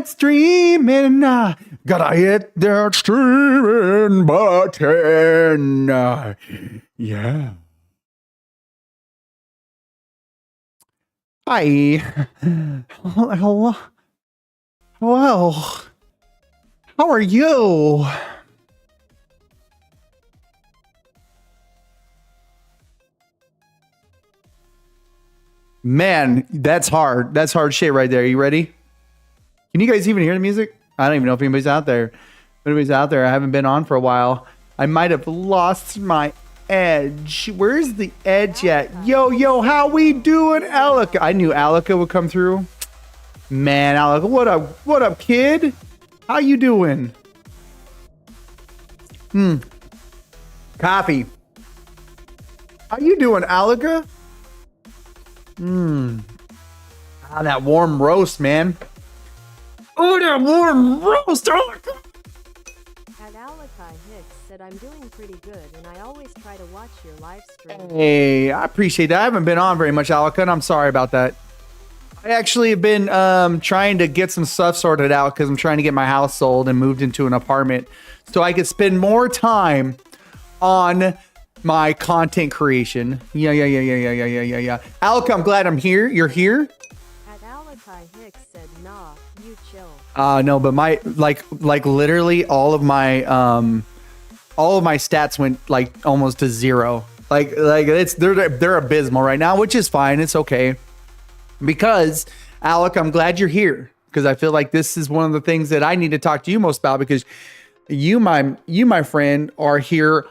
that streaming. Gotta hit that streaming button. Yeah. Hi. Hello. Hello. How are you? Man, that's hard. That's hard shit right there. You ready? Can you guys even hear the music? I don't even know if anybody's out there. If anybody's out there, I haven't been on for a while. I might have lost my edge. Where's the edge at? Yo, how we doing, Alaka? I knew Alaka would come through. Man, Alaka, what up, kid? How you doing? Coffee. How you doing, Alaka? That warm roast, man. Oh, that warm roast, Alaka. At Alakai Hicks said I'm doing pretty good and I always try to watch your live stream. Hey, I appreciate that. I haven't been on very much, Alaka, and I'm sorry about that. I actually have been trying to get some stuff sorted out because I'm trying to get my house sold and moved into an apartment so I could spend more time on my content creation. Yeah. Alaka, I'm glad I'm here. You're here? At Alakai Hicks said, nah, you chill. No, but my like literally all of my stats went like almost to zero. Like they're abysmal right now, which is fine. It's okay. Because Alec, I'm glad you're here because I feel like this is one of the things that I need to talk to you most about because you my friend are here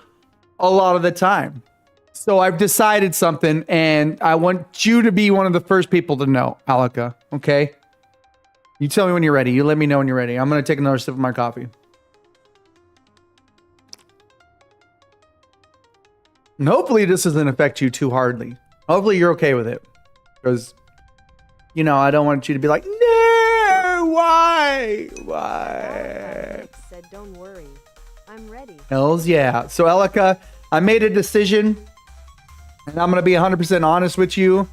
a lot of the time. So I've decided something and I want you to be one of the first people to know, Alaka, okay? You tell me when you're ready. You let me know when you're ready. I'm going to take another sip of my coffee. And hopefully this doesn't affect you too hardly. Hopefully you're okay with it. Because, you know, I don't want you to be like, no, why? Hicks said, don't worry. I'm ready. Hells yeah. So, Alaka, I made a decision, and I'm going to be 100% honest with you.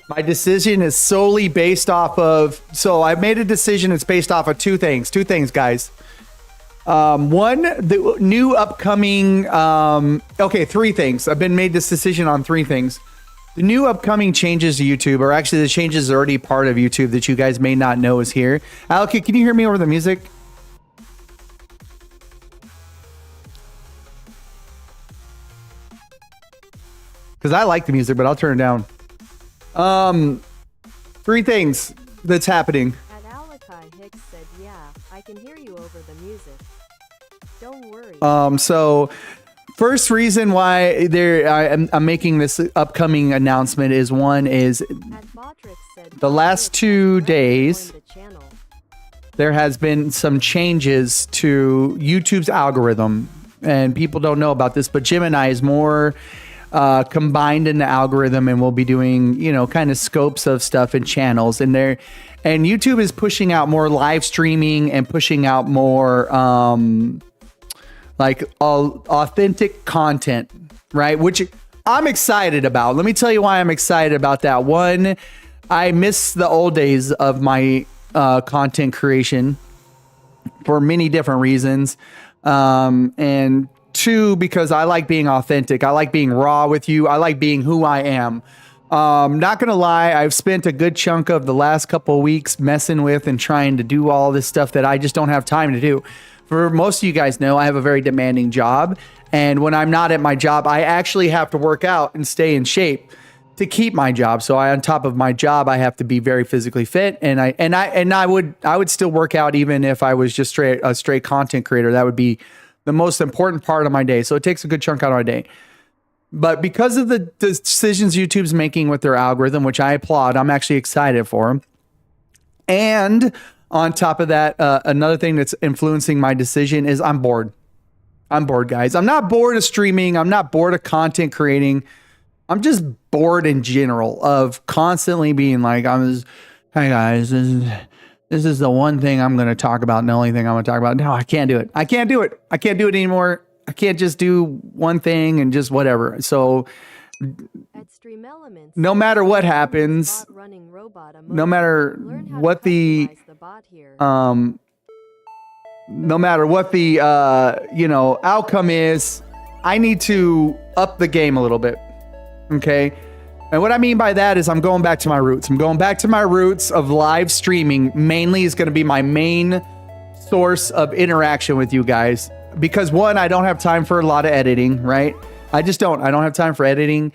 My decision is solely based off of... So, I made a decision. It's based off of two things. Two things, guys. One, the new upcoming... okay, three things. I've been made this decision on three things. The new upcoming changes to YouTube, or actually the changes are already part of YouTube that you guys may not know is here. Alaka, can you hear me over the music? Because I like the music, but I'll turn it down. Three things that's happening. At Alakai Hicks said, yeah, I can hear you over the music. Don't worry. So first reason why I'm making this upcoming announcement is one is the last 2 days there has been some changes to YouTube's algorithm, and people don't know about this, but Gemini is more combined in the algorithm, and we'll be doing, you know, kind of scopes of stuff and channels in there. And YouTube is pushing out more live streaming and pushing out more like authentic content, right? Which I'm excited about. Let me tell you why I'm excited about that. One, I miss the old days of my content creation for many different reasons. And two, because I like being authentic. I like being raw with you. I like being who I am. Not gonna lie, I've spent a good chunk of the last couple of weeks messing with and trying to do all this stuff that I just don't have time to do. For most of you guys know, I have a very demanding job. And when I'm not at my job, I actually have to work out and stay in shape to keep my job. So on top of my job, I have to be very physically fit. And I would still work out even if I was just a straight content creator. That would be the most important part of my day. So it takes a good chunk out of my day. But because of the decisions YouTube's making with their algorithm, which I applaud, I'm actually excited for them. And on top of that, another thing that's influencing my decision is I'm bored. I'm bored, guys. I'm not bored of streaming. I'm not bored of content creating. I'm just bored in general of constantly being like, hey guys, this is the one thing I'm going to talk about and the only thing I'm going to talk about. No, I can't do it. I can't do it. I can't do it anymore. I can't just do one thing and just whatever. So At Stream Elements, no matter what happens, bot running robot no emoji. matter Learn how what to the customize the bot here. no matter what the outcome is, I need to up the game a little bit. Okay. And what I mean by that is I'm going back to my roots. I'm going back to my roots of live streaming. Mainly is going to be my main source of interaction with you guys. Because one, I don't have time for a lot of editing, right? I don't have time for editing.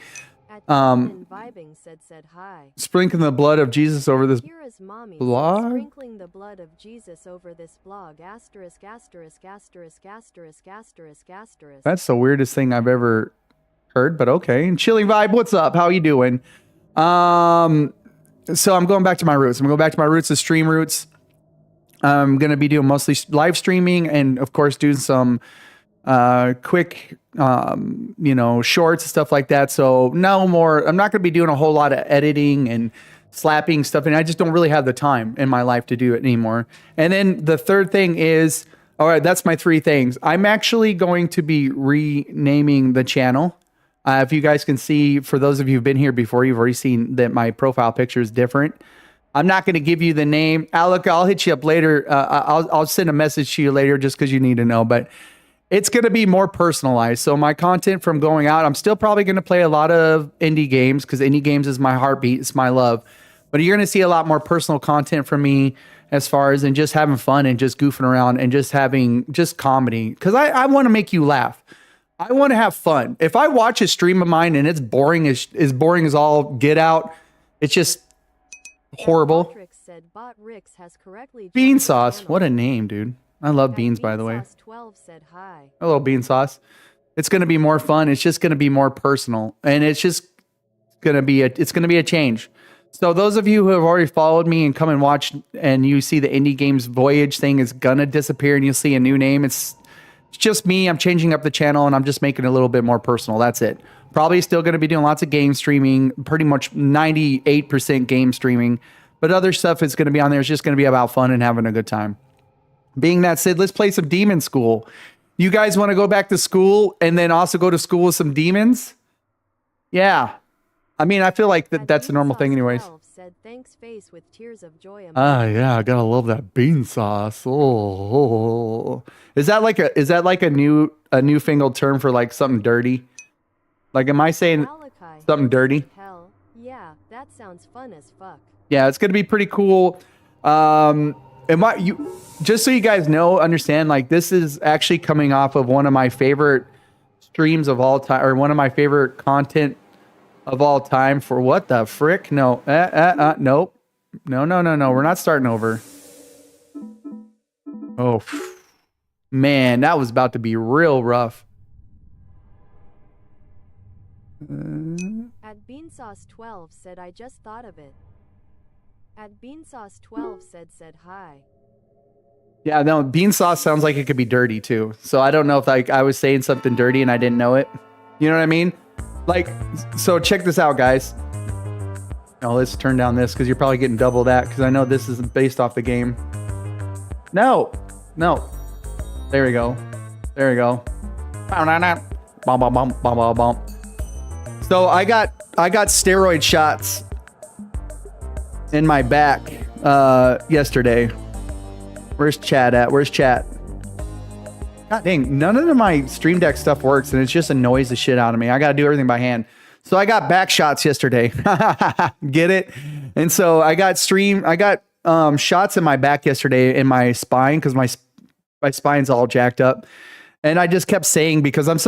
Vibing said hi. Sprinkling the blood of Jesus over this Here is mommy blog. sprinkling the blood of Jesus over this blog. Asterisk asterisk asterisk asterisk asterisk asterisk. That's the weirdest thing I've ever heard, but okay. And Chilling Vibe, what's up? How you doing? So I'm going back to my roots. I'm going back to my roots, the stream roots. I'm going to be doing mostly live streaming and, of course, doing some quick, shorts and stuff like that. So no more, I'm not going to be doing a whole lot of editing and slapping stuff. And I just don't really have the time in my life to do it anymore. And then the third thing is, all right, that's my three things. I'm actually going to be renaming the channel. If you guys can see, for those of you who've been here before, you've already seen that my profile picture is different. I'm not going to give you the name. Alec, I'll hit you up later. I'll send a message to you later just because you need to know. But it's going to be more personalized. So my content from going out, I'm still probably going to play a lot of indie games because indie games is my heartbeat. It's my love. But you're going to see a lot more personal content from me as far as and just having fun and just goofing around and just having just comedy. Because I want to make you laugh. I want to have fun. If I watch a stream of mine and it's boring as boring as all get out, it's just horrible. Patrick said Bot Rix has correctly joined Bean the Sauce. channel. What a name, dude. I love beans, by the way. Sauce 12 said hi. Hello, Bean Sauce. It's going to be more fun. It's just going to be more personal. And it's just going to be a change. So those of you who have already followed me and come and watch and you see the Indie Games Voyage thing is going to disappear and you'll see a new name. It's just me. I'm changing up the channel and I'm just making it a little bit more personal. That's it. Probably still going to be doing lots of game streaming, pretty much 98% game streaming. But other stuff is going to be on there. It's just going to be about fun and having a good time. Being that said, let's play some Demon School. You guys want to go back to school and then also go to school with some demons? Yeah. I mean, I feel like that's a normal thing anyways. Said, thanks face with tears of joy. Yeah, I gotta love that bean sauce. Oh. Is that like a newfangled term for like something dirty? Like, am I saying Malachi something dirty? Hell, yeah, that sounds fun as fuck. Yeah, it's gonna be pretty cool. Just so you guys understand, like this is actually coming off of one of my favorite streams of all time, or one of my favorite content of all time. For what the frick? No, nope. No. We're not starting over. Oh, man, that was about to be real rough. At Beansauce 12 said I just thought of it. At Beansauce 12 said hi. Yeah, no, bean sauce sounds like it could be dirty too. So I don't know if I was saying something dirty and I didn't know it. You know what I mean? Like, so check this out, guys. Oh, let's turn down this because you're probably getting double that because I know this isn't based off the game. No. There we go. So I got steroid shots in my back yesterday. Where's chat at? God dang, none of my Stream Deck stuff works and it just annoys the shit out of me. I gotta do everything by hand. So I got back shots yesterday. Get it? And so I got shots in my back yesterday in my spine because my spine's all jacked up. And I just kept saying, because I'm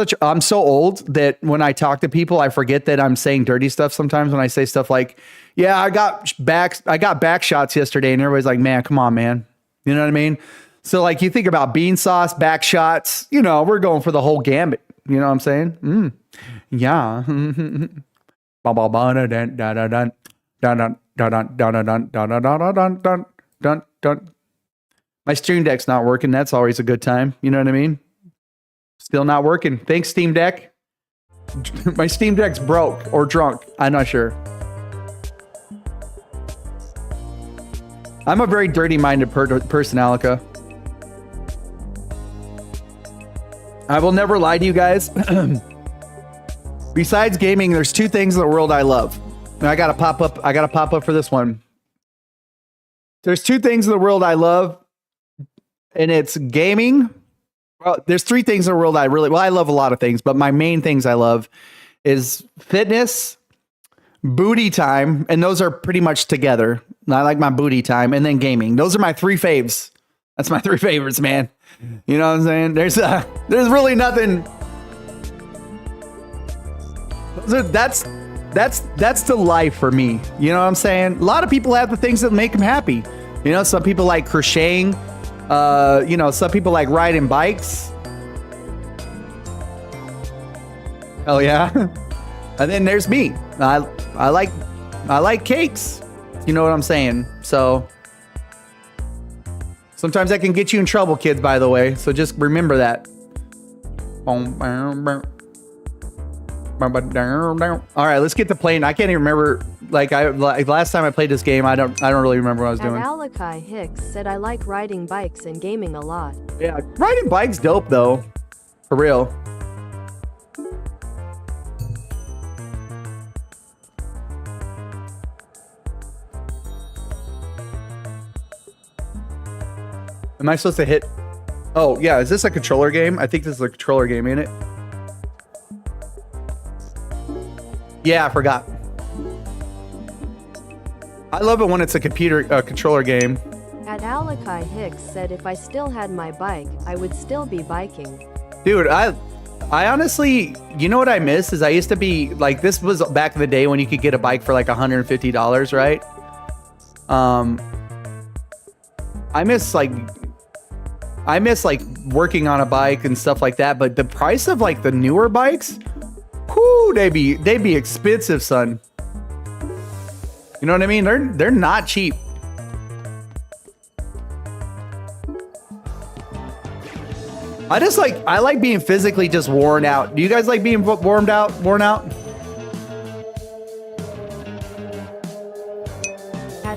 so old that when I talk to people, I forget that I'm saying dirty stuff sometimes when I say stuff like, yeah, I got back shots yesterday, and everybody's like, man, come on, man. You know what I mean? So like you think about bean sauce, back shots, we're going for the whole gambit. You know what I'm saying? Yeah. My Stream Deck's not working. That's always a good time. You know what I mean? Still not working. Thanks, Steam Deck. My Steam Deck's broke or drunk. I'm not sure. I'm a very dirty-minded person, Alika. I will never lie to you guys. Besides gaming, there's two things in the world I love. And I gotta pop up for this one. There's two things in the world I love, and it's gaming. Well, there's three things in the world I love a lot of things, but my main things I love is fitness, booty time, and those are pretty much together. I like my booty time, and then gaming. Those are my three faves. That's my three favorites, man. You know what I'm saying? There's really nothing. That's the life for me. You know what I'm saying? A lot of people have the things that make them happy. You know, some people like crocheting. You know, some people like riding bikes. Oh yeah. And then there's me. I like cakes. You know what I'm saying? So sometimes that can get you in trouble, kids, by the way. So just remember that. All right, let's get to playing. I can't even remember. Like last time I played this game, I don't really remember what I was doing. Alakai Hicks said, I like riding bikes and gaming a lot. Yeah, riding bikes dope though. For real. Am I supposed to hit? Oh, yeah. Is this a controller game? I think this is a controller game, ain't it? Yeah, I forgot. I love it when it's a controller game. Alakai Hicks said, if I still had my bike, I would still be biking. Dude, I honestly, you know what I miss is I used to be like, this was back in the day when you could get a bike for like $150, right? I miss like working on a bike and stuff like that, but the price of like the newer bikes, whoo, they'd be expensive, son. You know what I mean? They're not cheap. I like being physically just worn out. Do you guys like being worn out?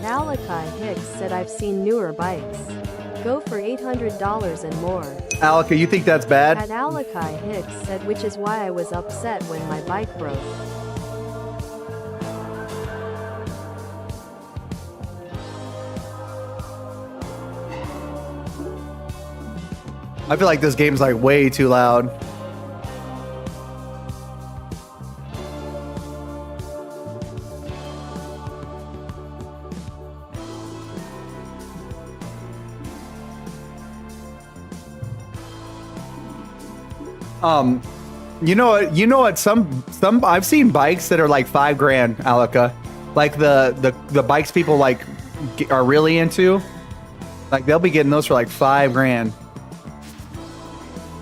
Alakai Hicks said, I've seen newer bikes. Go for $800 and more. Alaka, you think that's bad? Alakai Hicks said, which is why I was upset when my bike broke. I feel like this game's like way too loud. You know what? Some I've seen bikes that are like $5,000, Alaka. Like the bikes people like are really into. Like they'll be getting those for like $5,000.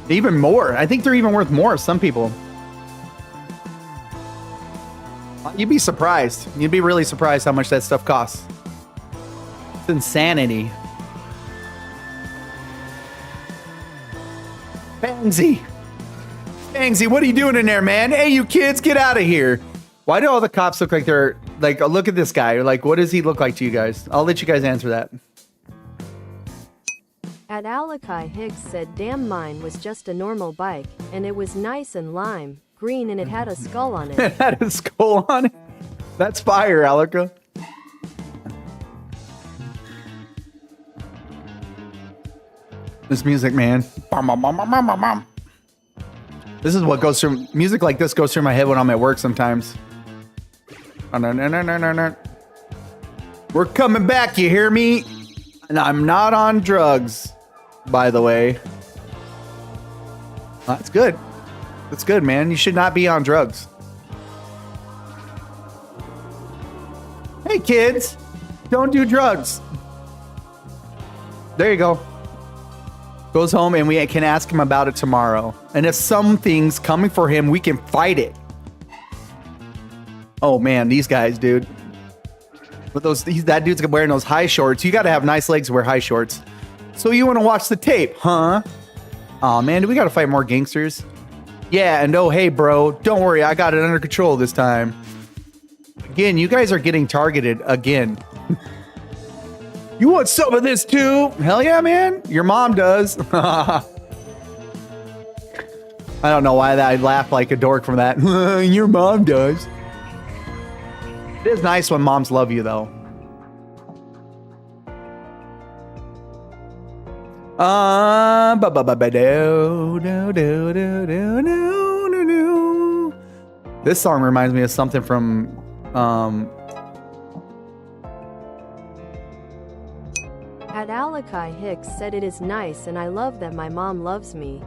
Even more. I think they're even worth more. Some people. You'd be surprised. You'd be really surprised how much that stuff costs. It's insanity. Bangsy, what are you doing in there, man? Hey, you kids, get out of here. Why do all the cops look like they're like, oh, look at this guy. Like, what does he look like to you guys? I'll let you guys answer that. Alakai Hicks said, damn, mine was just a normal bike, and it was nice and lime green, and it had a skull on it. It had a skull on it? That's fire, Alaka. This music, man. This is what goes through, music like this goes through my head when I'm at work sometimes. We're coming back, you hear me? And I'm not on drugs, by the way. That's good. That's good, man. You should not be on drugs. Hey, kids, don't do drugs. There you go. Goes home and we can ask him about it tomorrow. And if something's coming for him, we can fight it. Oh man, these guys, dude. With that dude's wearing those high shorts. You got to have nice legs to wear high shorts. So you want to watch the tape, huh? Oh man, do we got to fight more gangsters? Yeah, and oh hey bro, don't worry, I got it under control this time. Again, you guys are getting targeted again. You want some of this too? Hell yeah, man. Your mom does. I don't know why I laugh like a dork from that. Your mom does. It is nice when moms love you, though. This song reminds me of something from At Alakai Hicks said it is nice and I love that my mom loves me.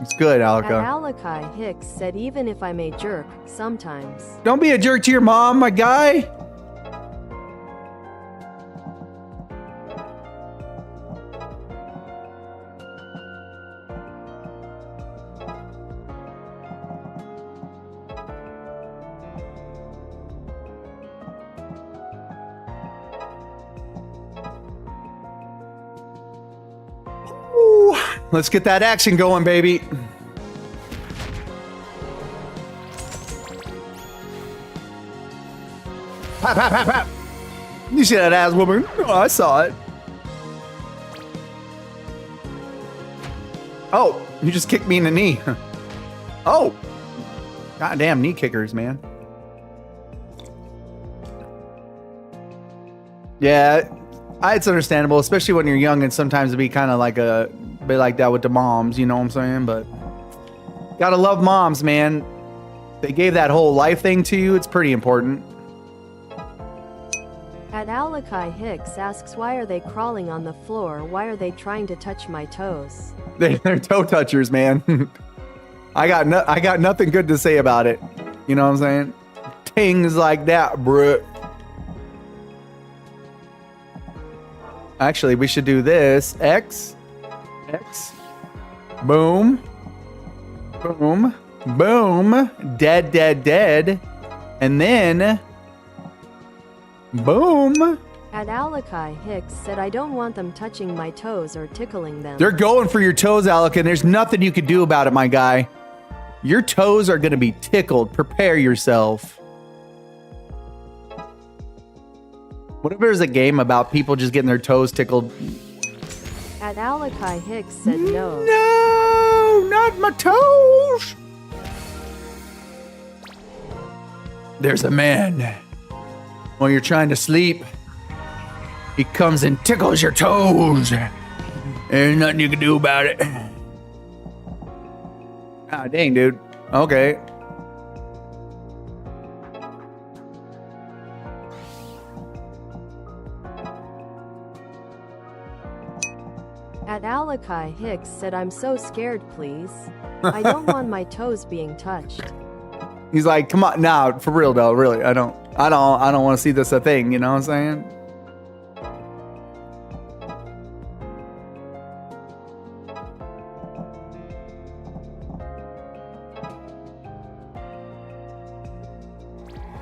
It's good, At Alaka. Alakai Hicks said even if I'm a jerk, sometimes. Don't be a jerk to your mom, my guy. Ooh, let's get that action going, baby. Pap, pap, pap, pap. You see that ass woman? Oh, I saw it. Oh, you just kicked me in the knee. Oh, goddamn knee kickers, man. Yeah, it's understandable, especially when you're young, and sometimes it'd be kind of like a bit like that with the moms, you know what I'm saying? But gotta love moms, man. They gave that whole life thing to you. It's pretty important. At Alakai Hicks asks why are they crawling on the floor? Why are they trying to touch my toes? They're toe touchers, man. I got nothing good to say about it. You know what I'm saying? Things like that, bruh. Actually, we should do this. X. Boom. Boom. Boom. Dead, dead, dead. And then... boom. At Alakai Hicks said I don't want them touching my toes or tickling them. They're going for your toes, Alec, and there's nothing you can do about it, my guy. Your toes are going to be tickled. Prepare yourself. What if there's a game about people just getting their toes tickled? At Alakai Hicks said no. No, not my toes. There's a man. While you're trying to sleep, he comes and tickles your toes. There's nothing you can do about it. Ah, dang, dude. Okay. At Alakai Hicks said I'm so scared, please. I don't want my toes being touched. He's like, come on, nah, for real though, really. I don't want to see this a thing, you know what I'm saying?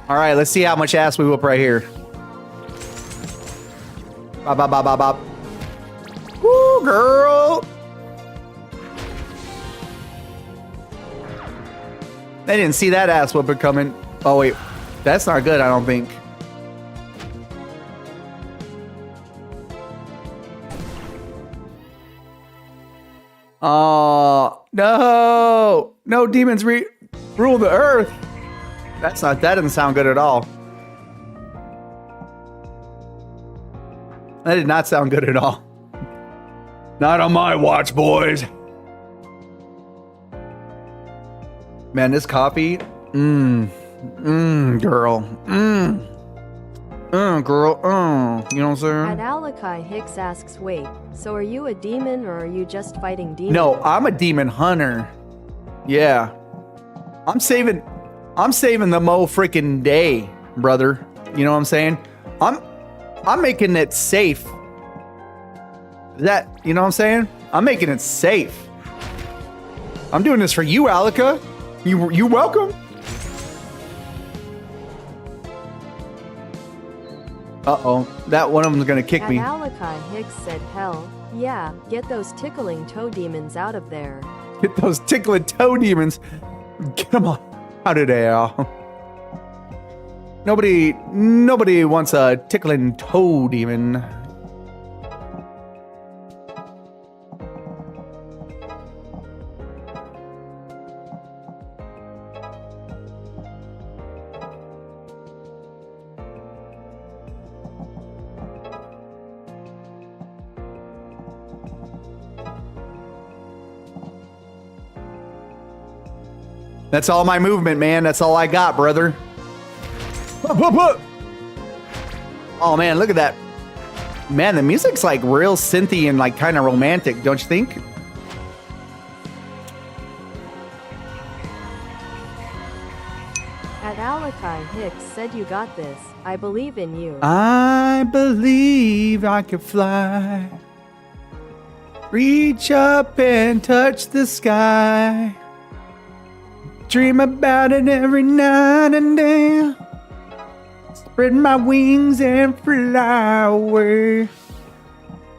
All right, let's see how much ass we whoop right here. Bop, bop, bop, bop, bop. Woo, girl. They didn't see that ass whooping coming. Oh, wait. That's not good, I don't think. Oh, no. No demons rule the earth. That doesn't sound good at all. That did not sound good at all. Not on my watch, boys. Man, this coffee. Girl. Girl. You know what I'm saying? At Alakai Hicks asks, wait, so are you a demon or are you just fighting demons? No, I'm a demon hunter. Yeah. I'm saving the mo freaking day, brother. You know what I'm saying? I'm making it safe. You know what I'm saying? I'm making it safe. I'm doing this for you, Alika. You welcome. Uh-oh. That one of them's gonna kick me. At Alakai Hicks said, hell, yeah, get those tickling toe demons out of there. Get those tickling toe demons. Get them out of there. Nobody wants a tickling toe demon. That's all my movement, man. That's all I got, brother. Oh, man, look at that. Man, the music's like real synthy and like kind of romantic, don't you think? At Alakai Hicks said you got this. I believe in you. I believe I can fly. Reach up and touch the sky. Dream about it every night and day. Spread my wings and fly away.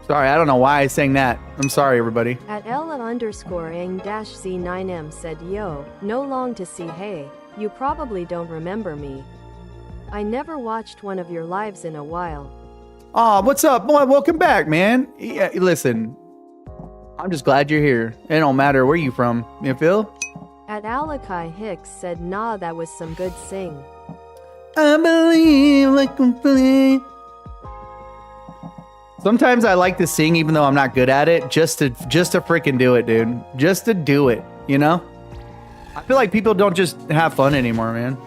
Sorry, I don't know why I sang that. I'm sorry, everybody. At Ella_ang-C9M said yo, no long to see hey, you probably don't remember me. I never watched one of your lives in a while. Oh, what's up? Boy, welcome back, man. Yeah, listen, I'm just glad you're here. It don't matter where you from. You feel? At Alakai Hicks said nah, that was some good sing. I believe I can play. Sometimes I like to sing even though I'm not good at it, just to freaking do it, dude. Just to do it, you know? I feel like people don't just have fun anymore, man.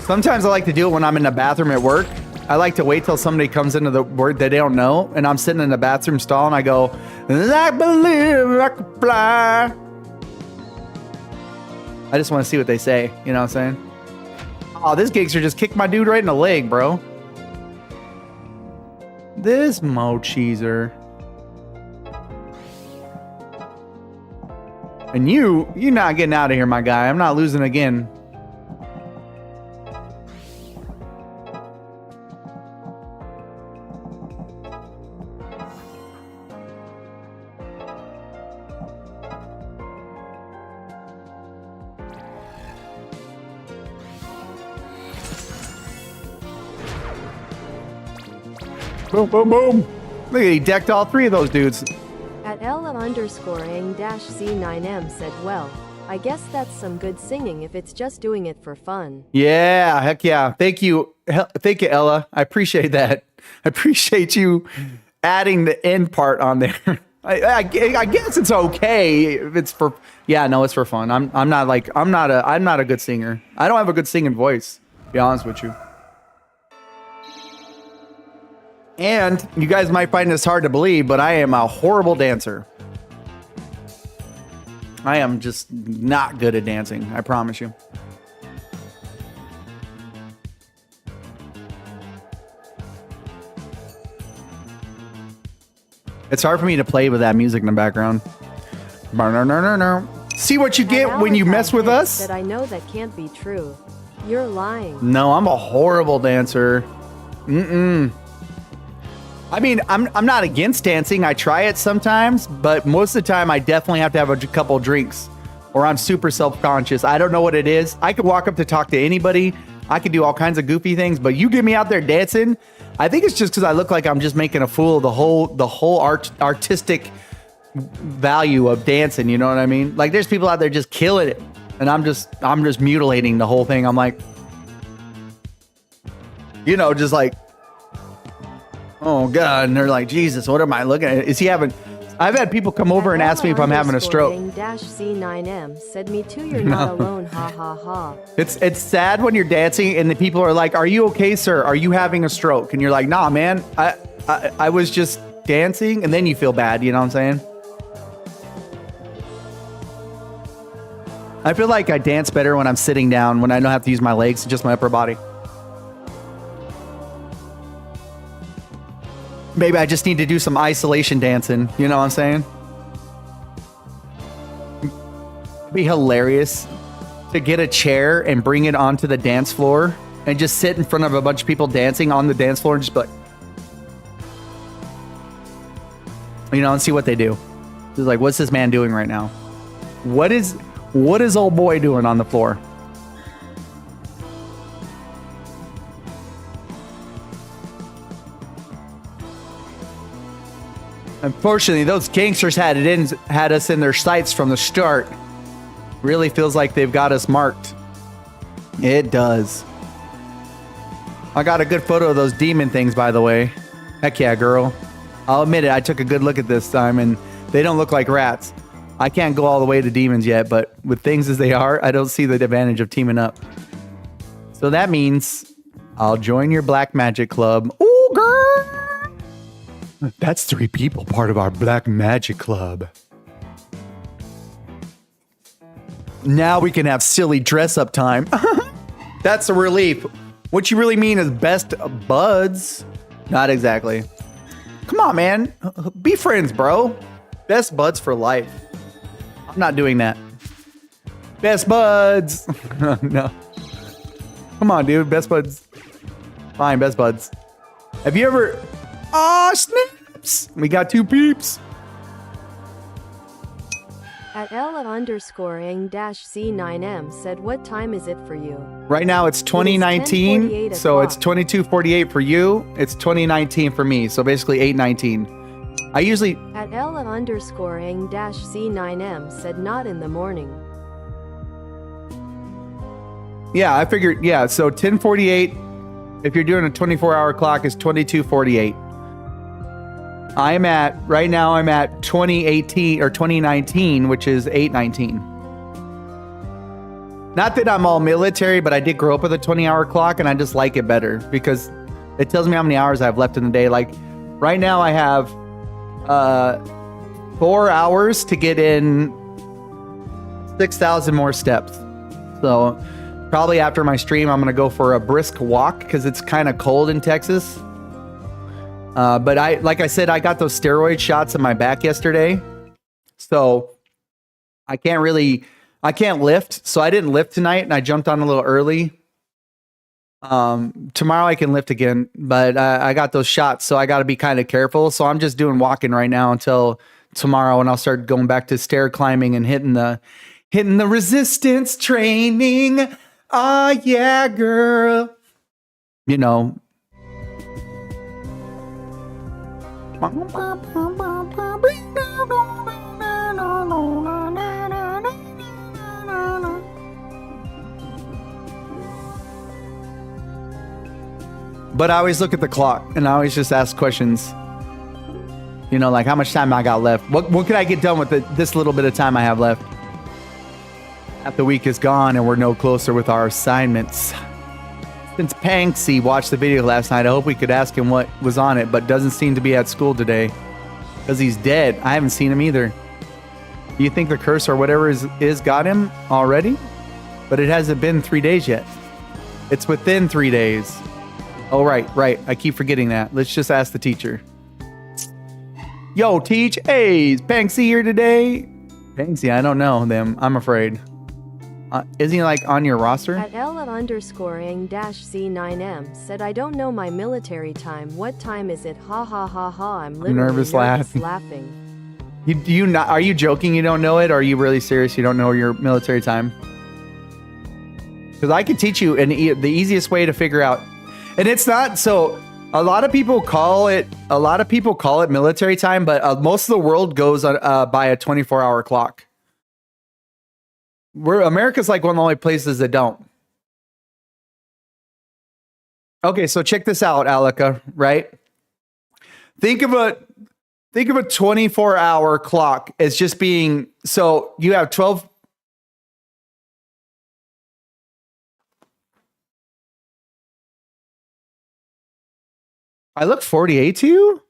Sometimes I like to do it when I'm in the bathroom at work. I like to wait till somebody comes into the word that they don't know, and I'm sitting in the bathroom stall and I go, I believe I can fly. I just want to see what they say, you know what I'm saying? Oh, this gangster just kicked my dude right in the leg, bro. This Mo Cheeser. And you're not getting out of here, my guy. I'm not losing again. Boom, boom, boom. Look at he decked all three of those dudes. At Ella_ang-C9M said well, I guess that's some good singing if it's just doing it for fun. Yeah, heck yeah. Thank you. Thank you, Ella. I appreciate that. I appreciate you adding the end part on there. I guess it's okay if it's for, yeah, no, it's for fun. I'm not a good singer. I don't have a good singing voice, to be honest with you. And you guys might find this hard to believe, but I am a horrible dancer. I am just not good at dancing, I promise you. It's hard for me to play with that music in the background. See what you get when you mess with us? That I know that can't be true. You're lying. No, I'm a horrible dancer. I mean, I'm not against dancing. I try it sometimes, but most of the time I definitely have to have a couple drinks or I'm super self-conscious. I don't know what it is. I could walk up to talk to anybody. I could do all kinds of goofy things, but you get me out there dancing, I think it's just because I look like I'm just making a fool of the whole artistic value of dancing. You know what I mean? Like there's people out there just killing it, and I'm just mutilating the whole thing. I'm like, you know, just like, oh God, and they're like, Jesus, what am I looking at? Is he having? I've had people come over and ask me if I'm having a stroke. C9M said me too. You're not alone. Ha ha ha. It's sad when you're dancing and the people are like, "Are you okay, sir? Are you having a stroke?" And you're like, "Nah, man. I was just dancing." And then you feel bad. You know what I'm saying? I feel like I dance better when I'm sitting down, when I don't have to use my legs, just my upper body. Maybe I just need to do some isolation dancing. You know what I'm saying? It'd be hilarious to get a chair and bring it onto the dance floor and just sit in front of a bunch of people dancing on the dance floor and just be like, you know, and see what they do. Just like, what's this man doing right now? What is old boy doing on the floor? Unfortunately, those gangsters had us in their sights from the start. Really feels like they've got us marked. It does. I got a good photo of those demon things, by the way. Heck yeah, girl. I'll admit it, I took a good look at this time, and they don't look like rats. I can't go all the way to demons yet, but with things as they are, I don't see the advantage of teaming up. So that means I'll join your black magic club. Ooh, girl! That's 3 people part of our black magic club. Now we can have silly dress up time. That's a relief. What you really mean is best buds. Not exactly. Come on, man. Be friends, bro. Best buds for life. I'm not doing that. Best buds. No. Come on, dude. Best buds. Fine, best buds. Have you ever... Aw, snaps. We got 2 peeps. At Ella_ang-C9M said, what time is it for you? Right now it's 2019, so it's 22:48 for you. It's 2019 for me, so basically 8:19. I usually... At Ella_ang-C9M said, not in the morning. Yeah, I figured, yeah, so 10:48, if you're doing a 24-hour clock, is 22:48. Right now I'm at 2018 or 2019, which is 8:19. Not that I'm all military, but I did grow up with a 20-hour clock and I just like it better because it tells me how many hours I have left in the day. Like right now I have 4 hours to get in 6,000 more steps. So probably after my stream, I'm going to go for a brisk walk because it's kind of cold in Texas. But like I said, I got those steroid shots in my back yesterday. So I can't lift. So I didn't lift tonight and I jumped on a little early. Tomorrow I can lift again, but I got those shots. So I got to be kind of careful. So I'm just doing walking right now until tomorrow. And I'll start going back to stair climbing and hitting the resistance training. Oh yeah, girl. You know, but I always look at the clock and I always just ask questions. You know, like how much time I got left? What can I get done with this little bit of time I have left? Half the week is gone and we're no closer with our assignments. Since Panksy watched the video last night, I hope we could ask him what was on it, but doesn't seem to be at school today. Because he's dead. I haven't seen him either. Do you think the curse or whatever is got him already? But it hasn't been 3 days yet. It's within 3 days. Oh, right. I keep forgetting that. Let's just ask the teacher. Yo, teach. Hey, is Panksy here today? Panksy, I don't know them. I'm afraid. Is he like on your roster? At Ella_ang-C9M said, I don't know my military time. What time is it? Ha ha ha ha. I'm literally nervous laughing. Are you joking? You don't know it? Or are you really serious? You don't know your military time? Because I can teach you the easiest way to figure out. And it's not so. A lot of people call it military time, but most of the world goes by a 24-hour clock. America's like one of the only places that don't. Okay, so check this out, Alika, right? Think of a 24-hour clock as just being, so you have 12. I look 48 to you?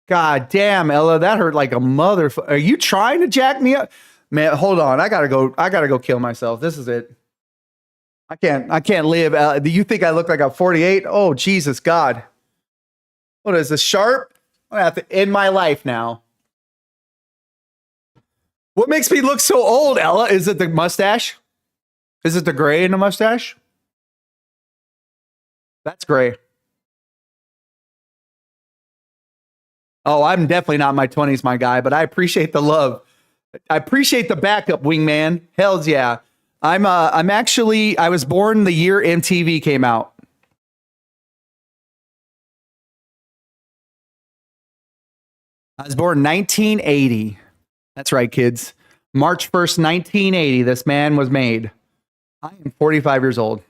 God damn, Ella, that hurt like a motherfucker. Are you trying to jack me up? Man, hold on. I gotta go kill myself. This is it. I can't live. Do you think I look like I'm 48? Oh, Jesus God. What is this, sharp? I'm gonna have to end my life now. What makes me look so old, Ella? Is it the mustache? Is it the gray in the mustache? That's gray. Oh, I'm definitely not in my 20s, my guy, but I appreciate the love. I appreciate the backup, wingman. Hells yeah. I was born the year MTV came out. I was born 1980. That's right, kids. March 1st, 1980, this man was made. I am 45 years old.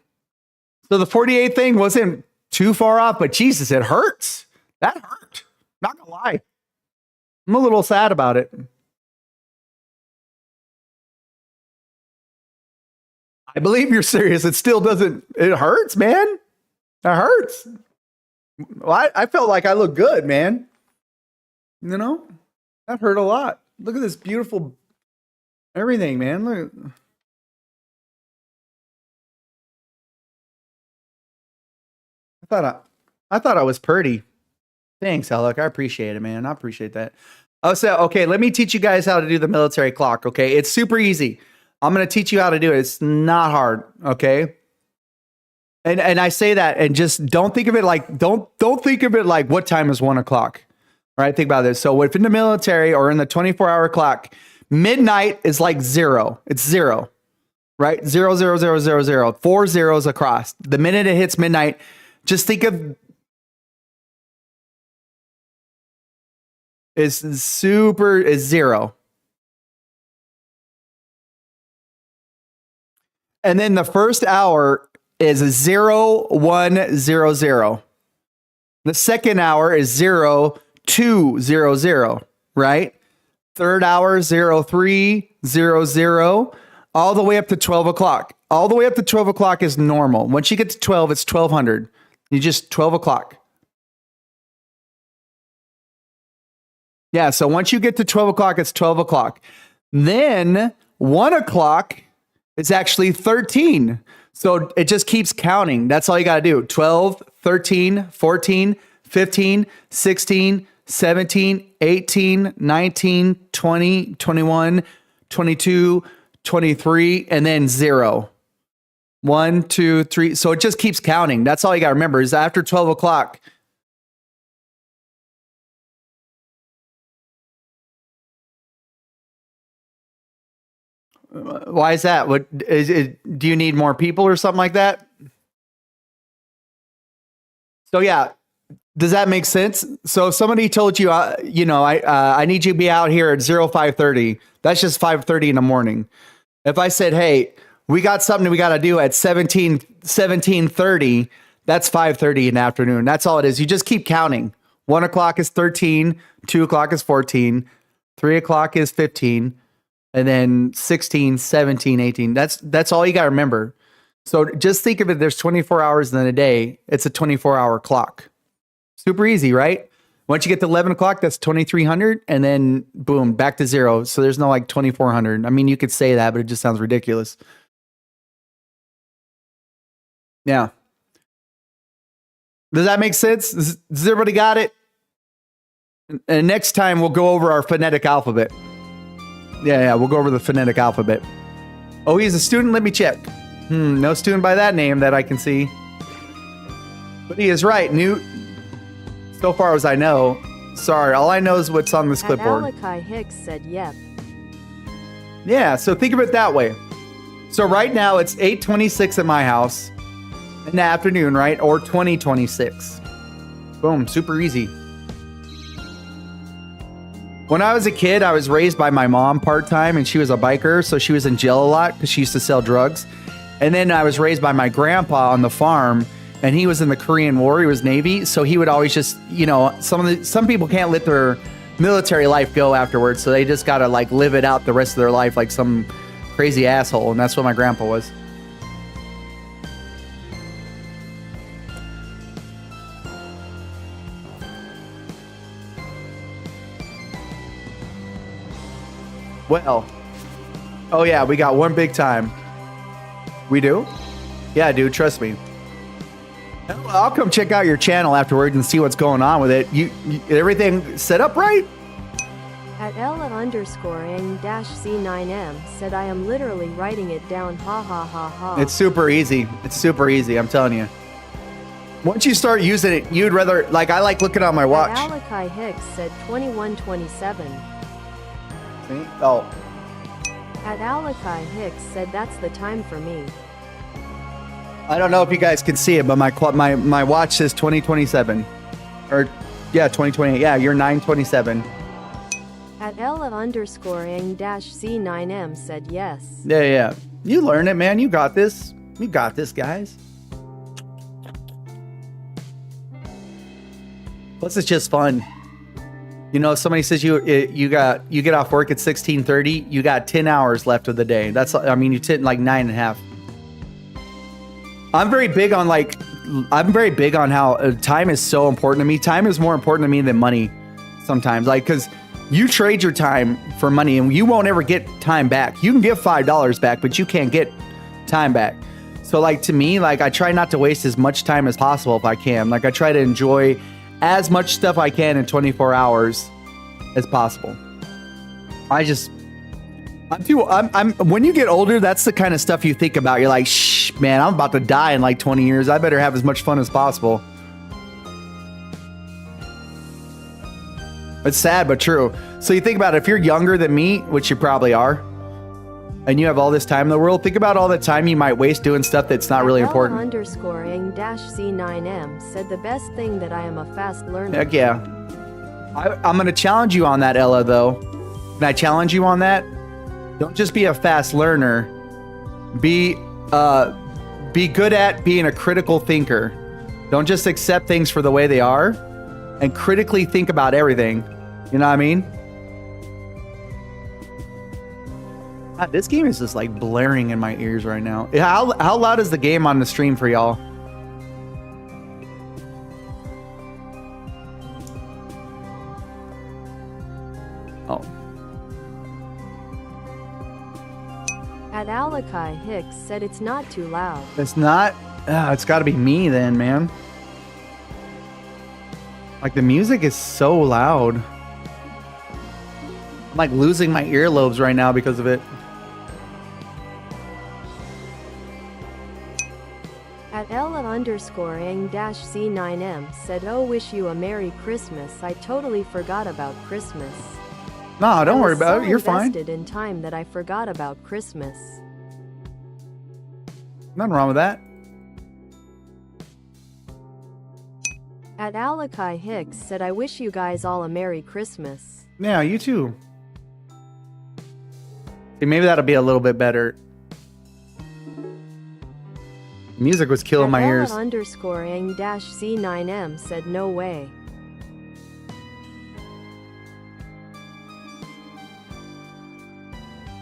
So the 48 thing wasn't too far off, but Jesus, it hurts. That hurt. Not gonna lie. I'm a little sad about it. I believe you're serious. It still doesn't, it hurts, man. It hurts. Well, I felt like I look good, man. You know, that hurt a lot. Look at this beautiful everything, man. Look. I thought I was pretty. Thanks, Alec. I appreciate it, man. I appreciate that. Oh, so okay, let me teach you guys how to do the military clock. Okay, it's super easy. I'm gonna teach you how to do it. It's not hard. Okay. And I say that, and just don't think of it like don't think of it like what time is 1 o'clock. All right, think about this. So if in the military or in the 24-hour clock, midnight is like 0. It's 0, right? 0, 0, 0, 0, 0. 4 zeros across. The minute it hits midnight, just think of is 0. And then the first hour is 0, 1, 0, 0. The second hour is 0, 2, 0, 0, right? Third hour, 0, 3, 0, 0, all the way up to 12 o'clock. All the way up to 12 o'clock is normal. Once you get to 12, it's 1200. You just 12 o'clock. Yeah, so once you get to 12 o'clock, it's 12 o'clock. Then 1 o'clock is actually 13. So it just keeps counting. That's all you got to do. 12, 13, 14, 15, 16, 17, 18, 19, 20, 21, 22, 23, and then 0. 1, 2, 3. So it just keeps counting. That's all you got to remember is after 12 o'clock. Why is that? What is it? Do you need more people or something like that? So yeah, does that make sense? So if somebody told you, I need you to be out here at 05:30. That's just 5:30 in the morning. If I said, hey, we got something we got to do at 17:30, that's 5:30 in the afternoon. That's all it is. You just keep counting. 1 o'clock is 13, 2 o'clock is 14, 3 o'clock is 15. And then 16, 17, 18. That's all you got to remember. So just think of it. There's 24 hours in a day. It's a 24-hour clock. Super easy, right? Once you get to 11 o'clock, that's 2300. And then boom, back to 0. So there's no like 2400. I mean, you could say that, but it just sounds ridiculous. Yeah. Does that make sense? Does everybody got it? And next time we'll go over our phonetic alphabet. Yeah, we'll go over the phonetic alphabet. Oh, he's a student? Let me check. No student by that name that I can see. But he is right. So far as I know. Sorry, all I know is what's on this clipboard. Alakai Hicks said yep. Yeah, so think of it that way. So right now it's 8:26 at my house in the afternoon, right? Or 20:26. Boom, super easy. When I was a kid, I was raised by my mom part-time, and she was a biker, so she was in jail a lot because she used to sell drugs. And then I was raised by my grandpa on the farm, and he was in the Korean War. He was Navy, so he would always just, some people can't let their military life go afterwards, so they just got to like live it out the rest of their life like some crazy asshole, and that's what my grandpa was. Well, oh yeah, we got one big time. We do? Yeah, dude, trust me. I'll come check out your channel afterwards and see what's going on with it. You everything set up right? At Ella_ang-C9M said I am literally writing it down, ha ha ha ha. It's super easy. It's super easy, I'm telling you. Once you start using it, you'd rather, like, I like looking on my watch. Alakai Hicks said 2127. See? Oh. At Alakai Hicks said that's the time for me. I don't know if you guys can see it, but my watch says 2027. Or, yeah, 2028. Yeah, you're 927. At Ella_ang-C9M said yes. Yeah. You learn it, man. You got this. You got this, guys. Plus, it's just fun. You know, if somebody says you get off work at 16:30, you got 10 hours left of the day. You like 9.5. I'm very big on how time is so important to me. Time is more important to me than money sometimes. Like, because you trade your time for money and you won't ever get time back. You can get $5 back, but you can't get time back. So like to me, like I try not to waste as much time as possible if I can. Like I try to enjoy as much stuff I can in 24 hours as possible. When you get older, that's the kind of stuff you think about. You're like, shh, man, I'm about to die in like 20 years. I better have as much fun as possible. It's sad, but true. So you think about it, if you're younger than me, which you probably are, and you have all this time in the world, think about all the time you might waste doing stuff that's not really important. _ing-C9M said the best thing that I am a fast learner. Heck yeah. I'm going to challenge you on that, Ella, though. Can I challenge you on that? Don't just be a fast learner. Be good at being a critical thinker. Don't just accept things for the way they are and critically think about everything. You know what I mean? God, this game is just like blaring in my ears right now. How loud is the game on the stream for y'all? Oh. At Alakai Hicks said it's not too loud. It's not? It's got to be me then, man. Like the music is so loud. I'm like losing my earlobes right now because of it. At Ella_ing-C9M said, oh, wish you a Merry Christmas. I totally forgot about Christmas. No, don't worry about it. You're fine. Invested in time that I forgot about Christmas. Nothing wrong with that. At Alakai Hicks said, I wish you guys all a Merry Christmas. Yeah, you too. See, maybe that'll be a little bit better. Music was killing my ears. Ella_ing-C9M said, no way.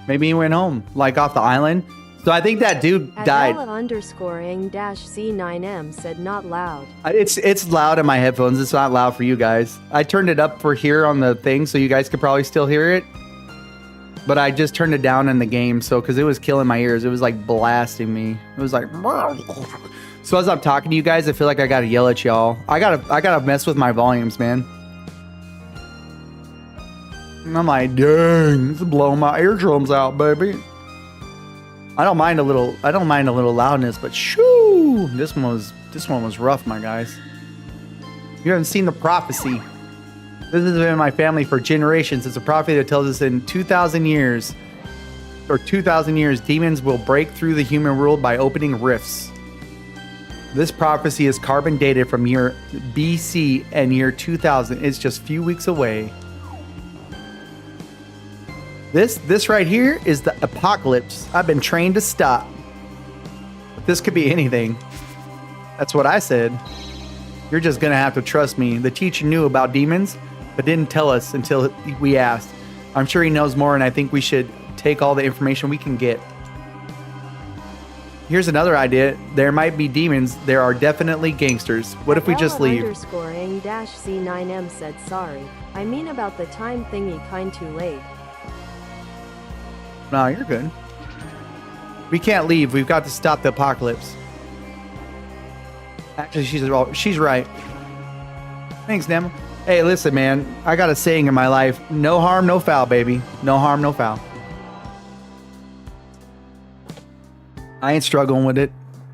Maybe he went home, like off the island. So I think that dude died. Ella_ing-C9M said, not loud. It's loud in my headphones. It's not loud for you guys. I turned it up for here on the thing, so you guys could probably still hear it. But I just turned it down in the game, so because it was killing my ears. It was like blasting me. It was like. So as I'm talking to you guys, I feel like I gotta yell at y'all. I gotta mess with my volumes, man. And I'm like, dang, it's blowing my eardrums out, baby. I don't mind a little loudness, but shoo, this one was rough, my guys. You haven't seen the prophecy. This has been in my family for generations. It's a prophecy that tells us in 2,000 years, demons will break through the human world by opening rifts. This prophecy is carbon dated from year BC and year 2000. It's just a few weeks away. This right here is the apocalypse I've been trained to stop. But this could be anything. That's what I said. You're just gonna have to trust me. The teacher knew about demons, but didn't tell us until we asked. I'm sure he knows more, and I think we should take all the information we can get. Here's another idea. There might be demons. There are definitely gangsters. What if we just leave? Ella_ing-C9M said, sorry. I mean about the time thingy, kind too late. No, you're good. We can't leave. We've got to stop the apocalypse. Actually, she's right. Thanks, Nemo. Hey, listen, man. I got a saying in my life. No harm, no foul, baby. No harm, no foul. I ain't struggling with it.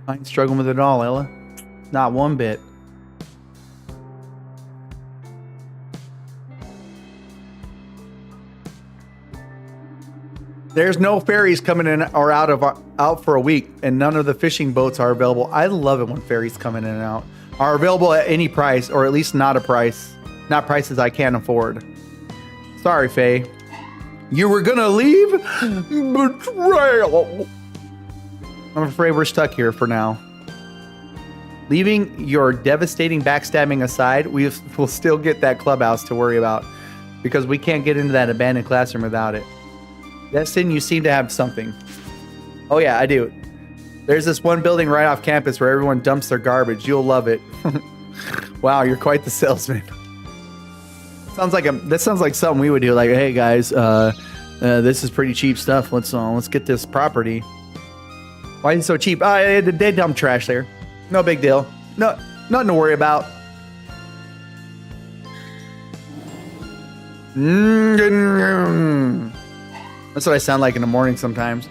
I ain't struggling with it at all, Ella. Not one bit. There's no ferries coming in or out for a week, and none of the fishing boats are available. I love it when ferries come in and out. Are available at any price, or at least not not prices I can't afford. Sorry, Faye. You were gonna leave? Betrayal. I'm afraid we're stuck here for now. Leaving your devastating backstabbing aside, we'll still get that clubhouse to worry about, because we can't get into that abandoned classroom without it. Destin, you seem to have something. Oh yeah, I do. There's this one building right off campus where everyone dumps their garbage. You'll love it. Wow, you're quite the salesman. That sounds like something we would do. Like, hey guys, this is pretty cheap stuff. Let's get this property. Why is it so cheap? They dump trash there. No big deal. No, nothing to worry about. That's what I sound like in the morning sometimes.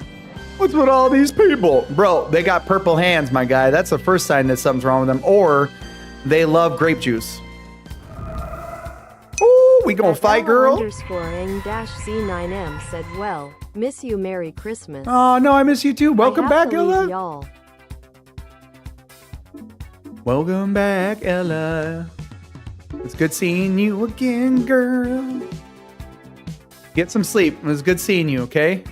What's with all these people? Bro, they got purple hands, my guy. That's the first sign that something's wrong with them. Or they love grape juice. Ooh, we gonna fight, girl? _Ang-C9M said, well, miss you, Merry Christmas. Oh, no, I miss you too. Welcome back, Ella. Y'all. Welcome back, Ella. It's good seeing you again, girl. Get some sleep. It was good seeing you, okay?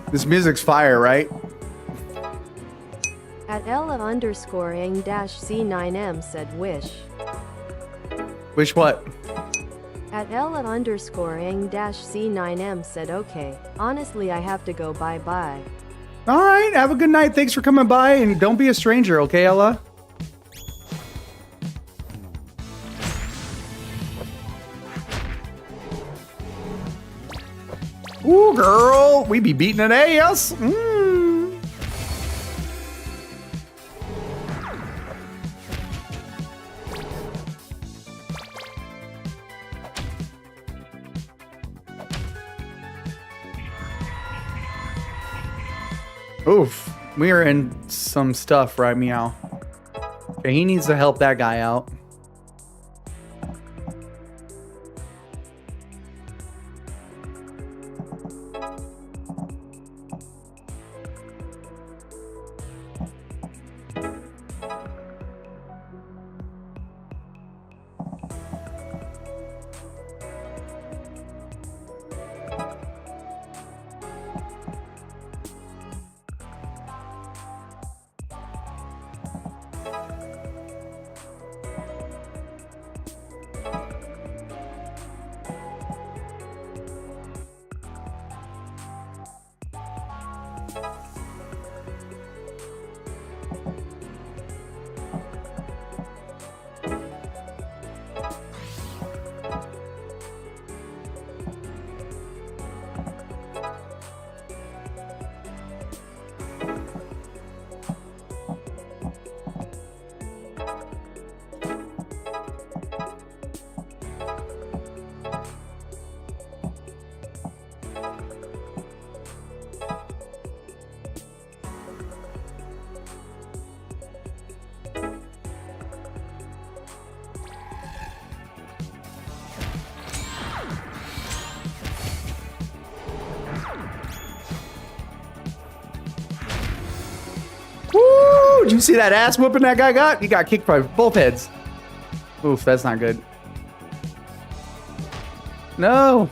This music's fire, right? At Ella_Ang-C9M said, wish. Wish what? At Ella_Ang-C9M said, okay. Honestly, I have to go. Bye-bye. All right, have a good night. Thanks for coming by, and don't be a stranger, okay, Ella? Ooh, girl, we be beating an ass. Oof, we are in some stuff, right, Meow? Okay, he needs to help that guy out. Woo! Did you see that ass whooping that guy got? He got kicked by both heads. Oof, that's not good. No!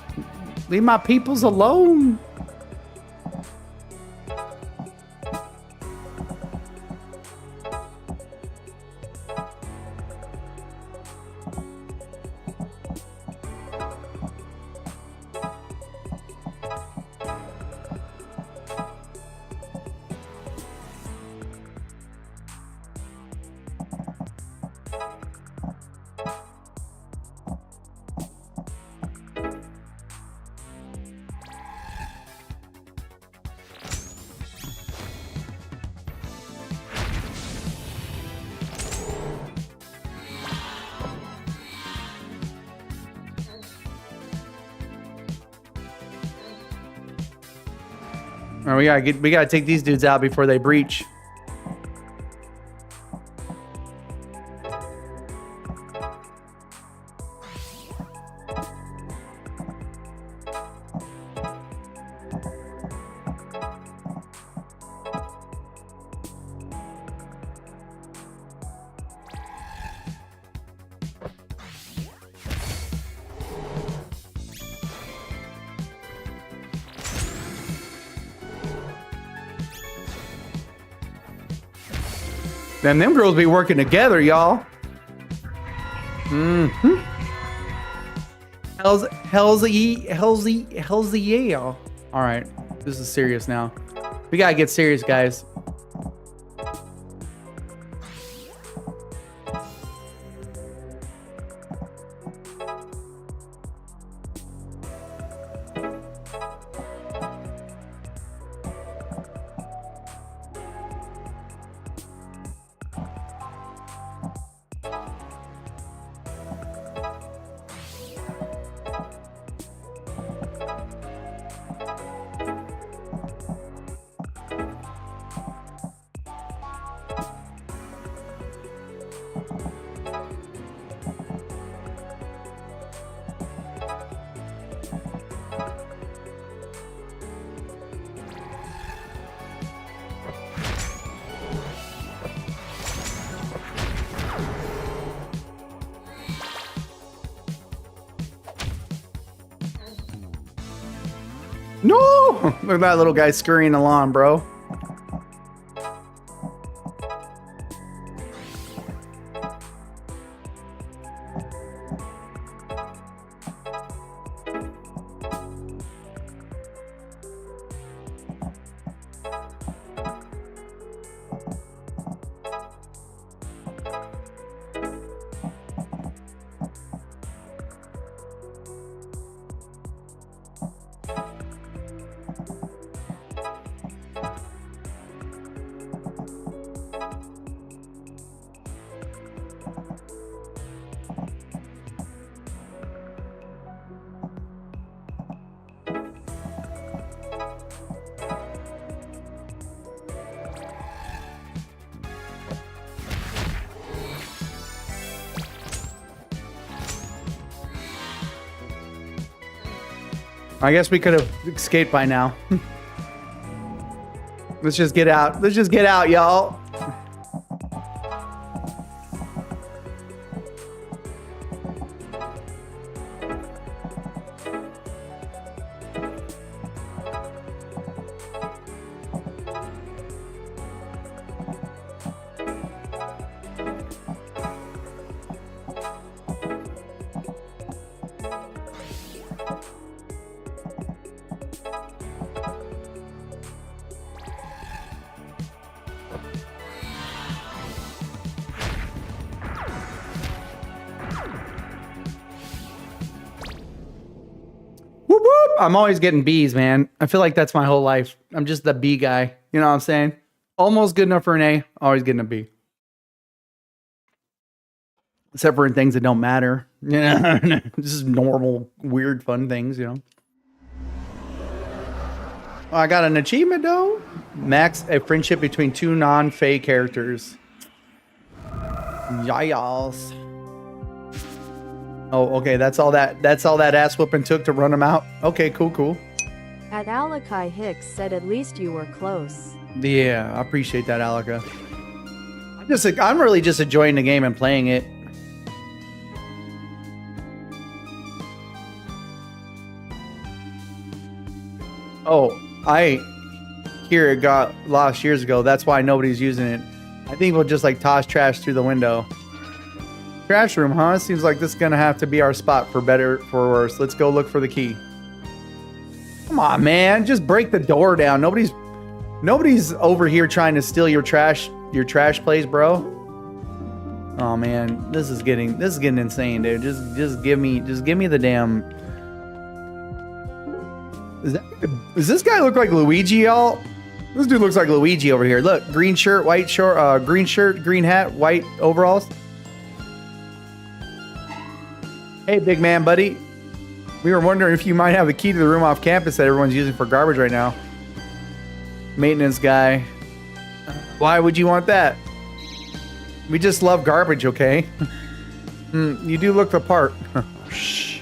Leave my peoples alone! Oh, we gotta take these dudes out before they breach. Them girls be working together, y'all. Mm-hmm. Hell's yeah. All right, this is serious now. We gotta get serious, guys. No! Look at that little guy scurrying along, bro. I guess we could have escaped by now. Let's just get out. Let's just get out, y'all. I'm always getting B's, man. I feel like that's my whole life. I'm just the B guy. You know what I'm saying? Almost good enough for an A, always getting a B. Except for in things that don't matter. You know, just normal, weird, fun things, you know. Oh, I got an achievement, though. Max a friendship between two non-Fae characters. Yayals. Oh, okay. That's all that ass whooping took to run him out. Okay, cool. At Alakai Hicks said at least you were close. Yeah, I appreciate that, Alaka. I'm really just enjoying the game and playing it. Oh, I hear it got lost years ago. That's why nobody's using it. I think we'll just like toss trash through the window. Trash room, huh? Seems like this is gonna have to be our spot for better for worse. Let's go look for the key. Come on, man. Just break the door down. Nobody's over here trying to steal your trash place, bro. Oh man, this is getting insane, dude. Just give me the damn. Does this guy look like Luigi, y'all? This dude looks like Luigi over here. Look, green shirt, white short, green shirt, green hat, white overalls. Hey, big man, buddy. We were wondering if you might have the key to the room off campus that everyone's using for garbage right now. Maintenance guy. Why would you want that? We just love garbage, okay? You do look the part. Shh.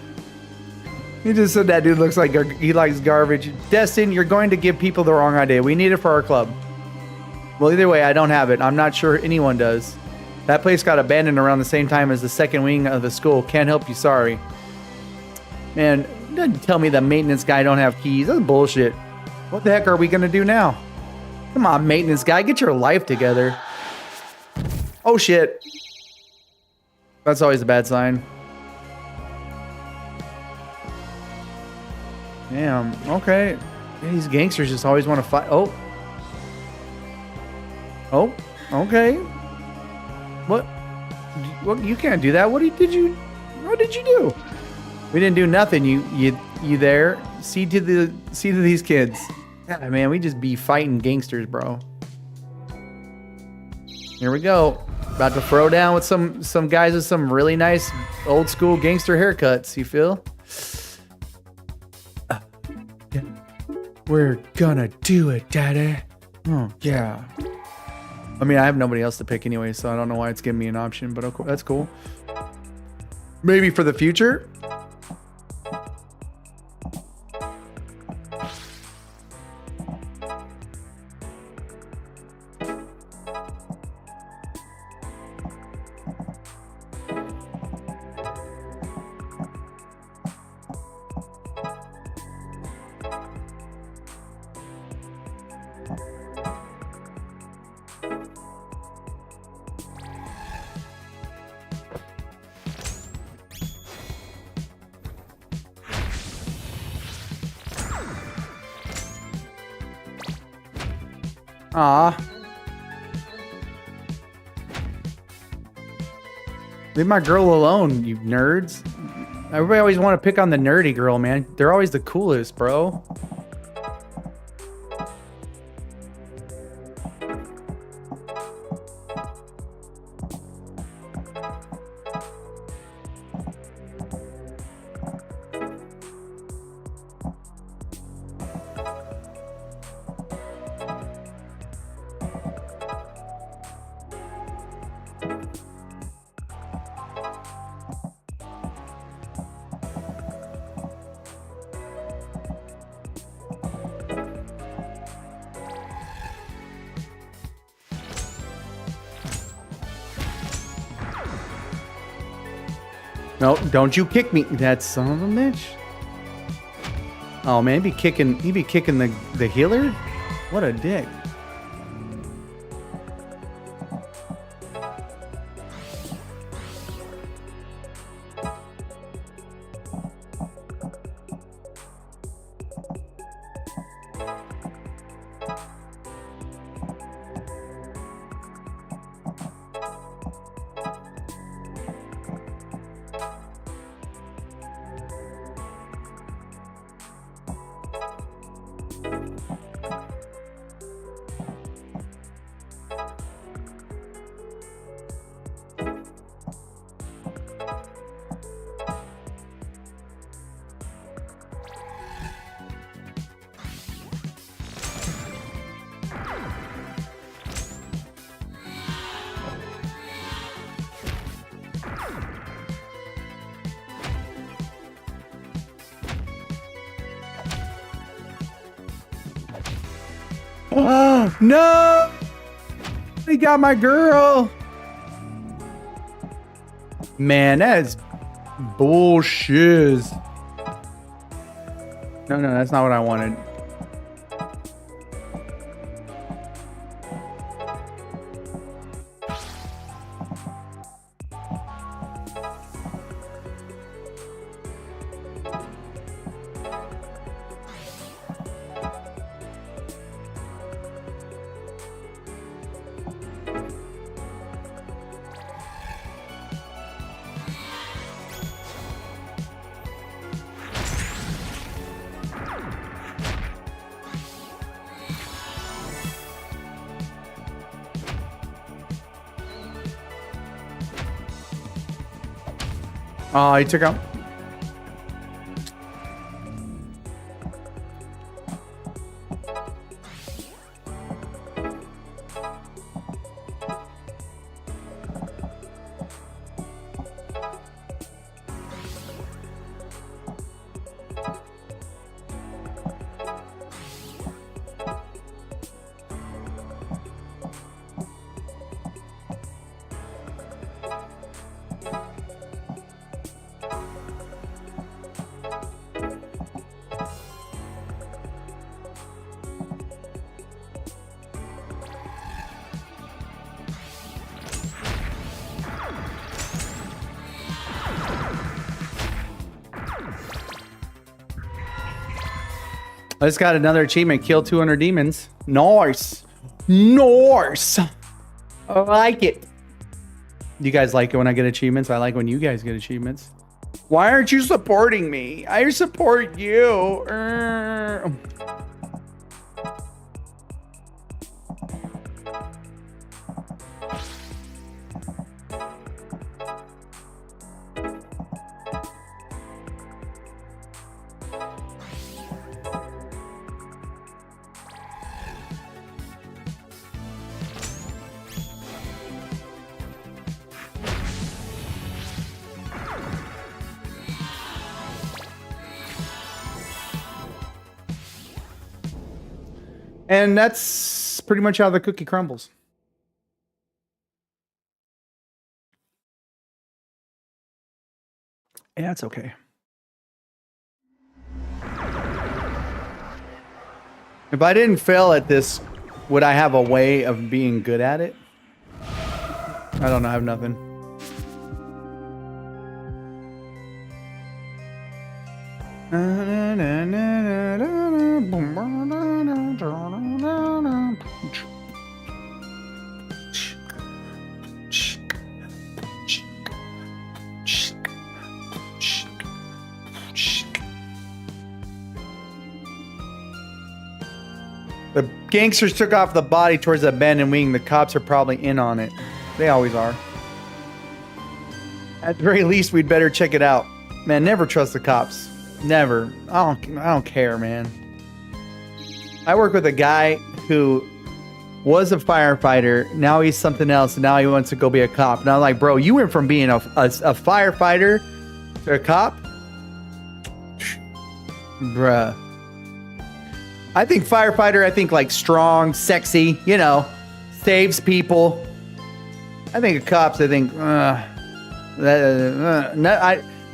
You just said that dude looks like he likes garbage. Destin, you're going to give people the wrong idea. We need it for our club. Well, either way, I don't have it. I'm not sure anyone does. That place got abandoned around the same time as the second wing of the school. Can't help you, sorry. Man, don't tell me the maintenance guy don't have keys. That's bullshit. What the heck are we gonna do now? Come on, maintenance guy, get your life together. Oh shit. That's always a bad sign. Damn, okay. These gangsters just always want to fight. Oh. Oh, okay. What? You can't do that. What did you do? We didn't do nothing. You there? See to these kids. Yeah, man, we just be fighting gangsters, bro. Here we go. About to throw down with some guys with some really nice old school gangster haircuts. You feel? Yeah. We're gonna do it, Daddy. Oh yeah. I mean, I have nobody else to pick anyway, so I don't know why it's giving me an option, but okay, that's cool. Maybe for the future. Aw. Leave my girl alone, you nerds. Everybody always want to pick on the nerdy girl, man. They're always the coolest, bro. No, don't you kick me, that son of a bitch. Oh man, he'd be kicking the healer? What a dick. Oh, no! He got my girl! Man, that is bullshit. No, that's not what I wanted. Oh, he took out. I just got another achievement. Kill 200 demons. Nice. Nice. I like it. You guys like it when I get achievements? I like when you guys get achievements. Why aren't you supporting me? I support you. And that's pretty much how the cookie crumbles. Yeah, it's okay. If I didn't fail at this, would I have a way of being good at it? I don't know. I have nothing. The gangsters took off the body towards the abandoned wing. The cops are probably in on it. They always are. At the very least, we'd better check it out. Man, never trust the cops. Never. I don't care, man. I work with a guy who was a firefighter. Now he's something else. And now he wants to go be a cop. And I'm like, bro, you went from being a firefighter to a cop? Bruh. I think firefighter, I think like strong, sexy, you know, saves people. I think of cops, I think, I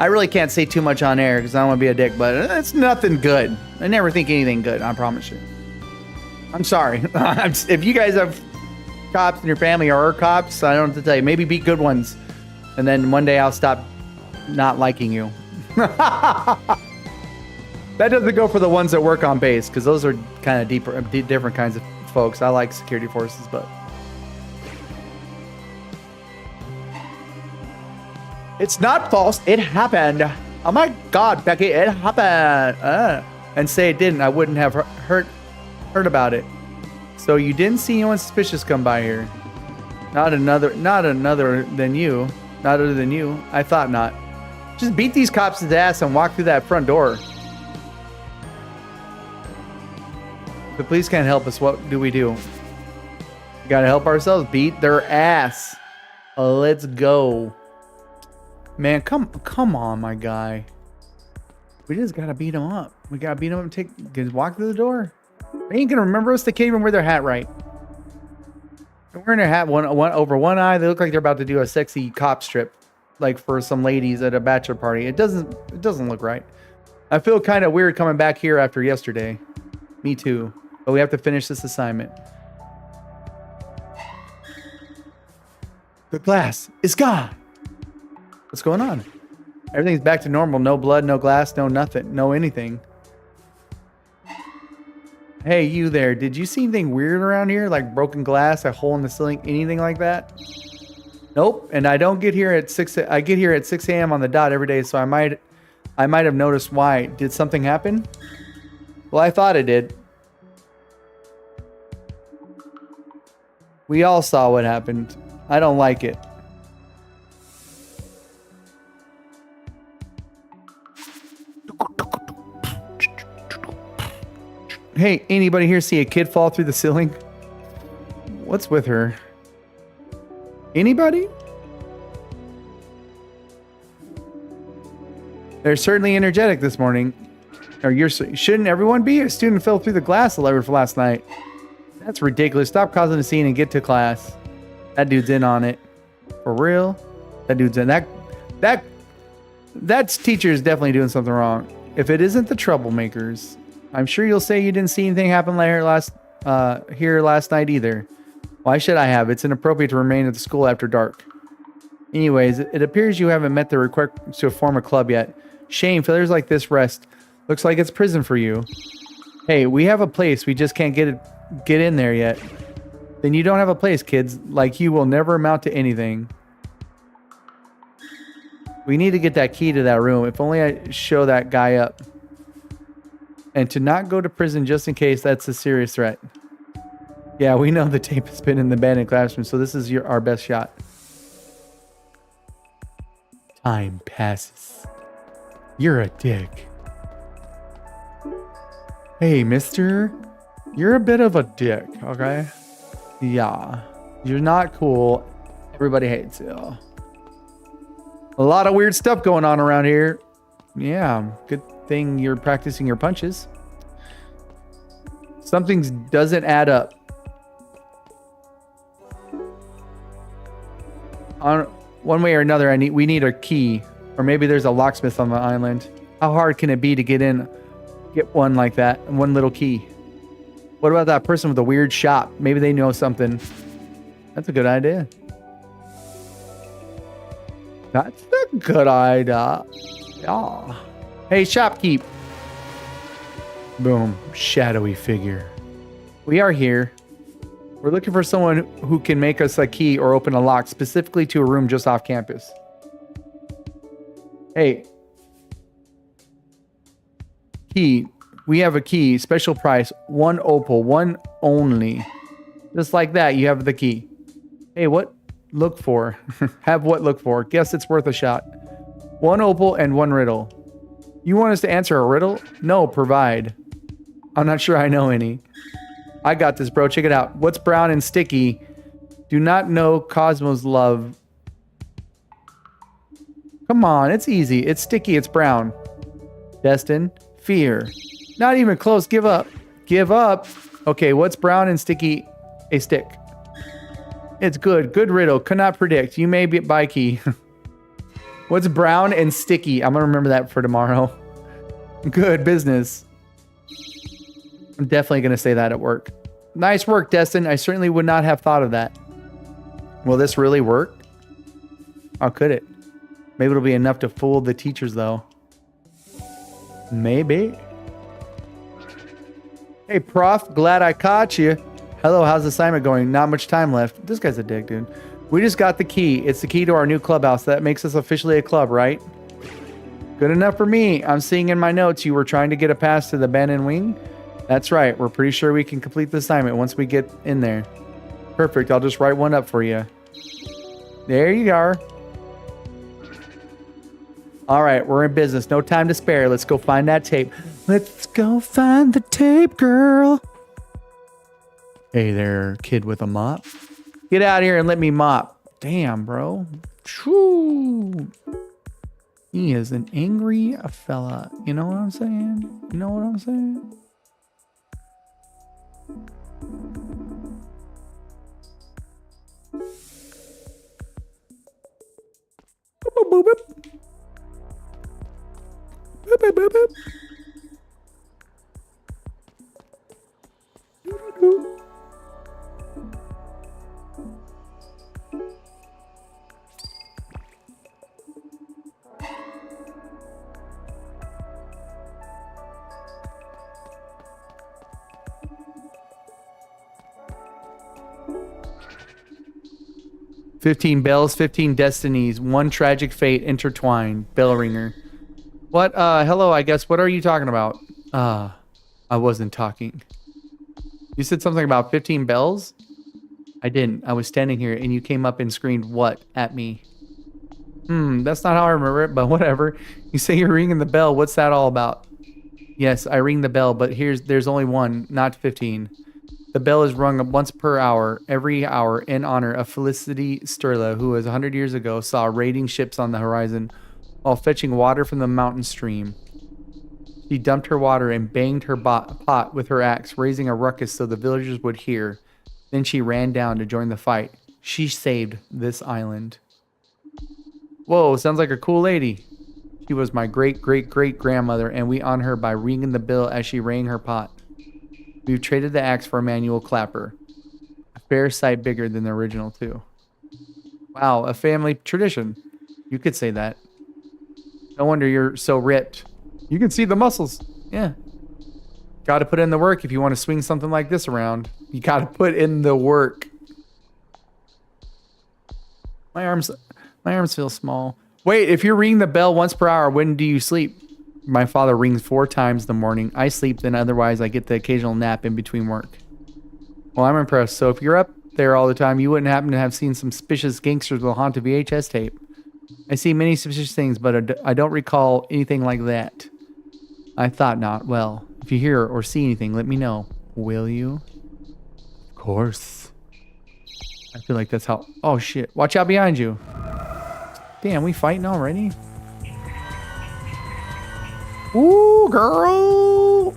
really can't say too much on air because I don't want to be a dick, but it's nothing good. I never think anything good, I promise you. I'm sorry. If you guys have cops in your family or are cops, I don't know what to tell you. Maybe be good ones. And then one day I'll stop not liking you. That doesn't go for the ones that work on base because those are kind of different kinds of folks. I like security forces, but it's not false. It happened. Oh my God, Becky, it happened. And say it didn't. I wouldn't have heard about it. So you didn't see anyone suspicious come by here. Not another than you. Not other than you. I thought not. Just beat these cops' ass and walk through that front door. The police can't help us. What do? We gotta help ourselves. Beat their ass. Let's go. Man, come on, my guy. We just gotta beat them up. We gotta beat them up and walk through the door. They ain't gonna remember us. They can't even wear their hat right. They're wearing their hat one over one eye. They look like they're about to do a sexy cop strip, like for some ladies at a bachelor party. It doesn't look right. I feel kind of weird coming back here after yesterday. Me too. But we have to finish this assignment. The glass is gone. What's going on? Everything's back to normal. No blood, no glass, no nothing, no anything. Hey, you there. Did you see anything weird around here? Like broken glass, a hole in the ceiling, anything like that? Nope. And I don't get here at 6. I get here at 6 a.m. on the dot every day, so I might have noticed why. Did something happen? Well, I thought it did. We all saw what happened. I don't like it. Hey, anybody here see a kid fall through the ceiling? What's with her? Anybody? They're certainly energetic this morning. Or shouldn't everyone be? A student fell through the glass delivered for last night. That's ridiculous. Stop causing a scene and get to class. That dude's in on it. For real? That dude's in. That teacher is definitely doing something wrong. If it isn't the troublemakers, I'm sure you'll say you didn't see anything happen here last night either. Why should I have? It's inappropriate to remain at the school after dark. Anyways, it appears you haven't met the requirements to form a club yet. Shame, failures like this rest. Looks like it's prison for you. Hey, we have a place. We just can't get in there yet. Then you don't have a place, kids. Like, you will never amount to anything. We need to get that key to that room. If only I show that guy up. And to not go to prison just in case, that's a serious threat. Yeah, we know the tape has been in the abandoned classroom, so this is our best shot. Time passes. You're a dick. Hey, mister. You're a bit of a dick, okay? Yeah. You're not cool. Everybody hates you. A lot of weird stuff going on around here. Yeah, good thing you're practicing your punches. Something doesn't add up. On one way or another, we need a key. Or maybe there's a locksmith on the island. How hard can it be to get in? Get one like that, and one little key. What about that person with the weird shop? Maybe they know something. That's a good idea. That's a good idea. Yeah. Hey, shopkeep. Boom. Shadowy figure. We are here. We're looking for someone who can make us a key or open a lock specifically to a room just off campus. Hey. Key. We have a key. Special price. 1 opal. 1 only. Just like that, you have the key. Hey, what? Look for. Have what look for. Guess it's worth a shot. 1 opal and 1 riddle. You want us to answer a riddle? No, provide. I'm not sure I know any. I got this, bro. Check it out. What's brown and sticky? Do not know Cosmo's love. Come on, it's easy. It's sticky, it's brown. Destin, fear. Not even close. Give up. Give up. Okay, what's brown and sticky? A stick. It's good. Good riddle. Could not predict. You may be by key. What's brown and sticky? I'm going to remember that for tomorrow. Good business. I'm definitely going to say that at work. Nice work, Destin. I certainly would not have thought of that. Will this really work? How could it? Maybe it'll be enough to fool the teachers, though. Maybe. Hey, Prof. Glad I caught you. Hello, how's the assignment going? Not much time left. This guy's a dick, dude. We just got the key. It's the key to our new clubhouse. That makes us officially a club, right? Good enough for me. I'm seeing in my notes you were trying to get a pass to the abandoned wing. That's right. We're pretty sure we can complete the assignment once we get in there. Perfect. I'll just write one up for you. There you are. All right, we're in business. No time to spare. Let's go find that tape. Let's go find the tape, girl. Hey there, kid with a mop. Get out here and let me mop. Damn, bro. True. He is an angry fella. You know what I'm saying? You know what I'm saying? Boop, boop, boop. Boop, boop, boop, boop. 15 bells, 15 destinies, one tragic fate intertwined. Bell ringer. What? Hello, I guess. What are you talking about? I wasn't talking. You said something about 15 bells? I didn't. I was standing here and you came up and screamed what at me? That's not how I remember it, but whatever. You say you're ringing the bell. What's that all about? Yes, I ring the bell, but there's only one, not 15. The bell is rung once per hour, every hour, in honor of Felicity Sterla, who, 100 years ago, saw raiding ships on the horizon while fetching water from the mountain stream. She dumped her water and banged her pot with her axe, raising a ruckus so the villagers would hear. Then she ran down to join the fight. She saved this island. Whoa, sounds like a cool lady. She was my great-great-great-grandmother, and we honor her by ringing the bell as she rang her pot. We've traded the axe for a manual clapper. A fair sight bigger than the original, too. Wow, a family tradition. You could say that. No wonder you're so ripped. You can see the muscles. Yeah. Got to put in the work if you want to swing something like this around. You got to put in the work. My arms feel small. Wait, if you're ringing the bell once per hour, when do you sleep? My father rings 4 times in the morning. I sleep, then otherwise I get the occasional nap in between work. Well, I'm impressed. So if you're up there all the time, you wouldn't happen to have seen some suspicious gangsters will haunt a VHS tape. I see many suspicious things, but I don't recall anything like that. I thought not. Well, if you hear or see anything, let me know. Will you? Of course. I feel like that's how... Oh, shit. Watch out behind you. Damn, we fighting already? Ooh, girl!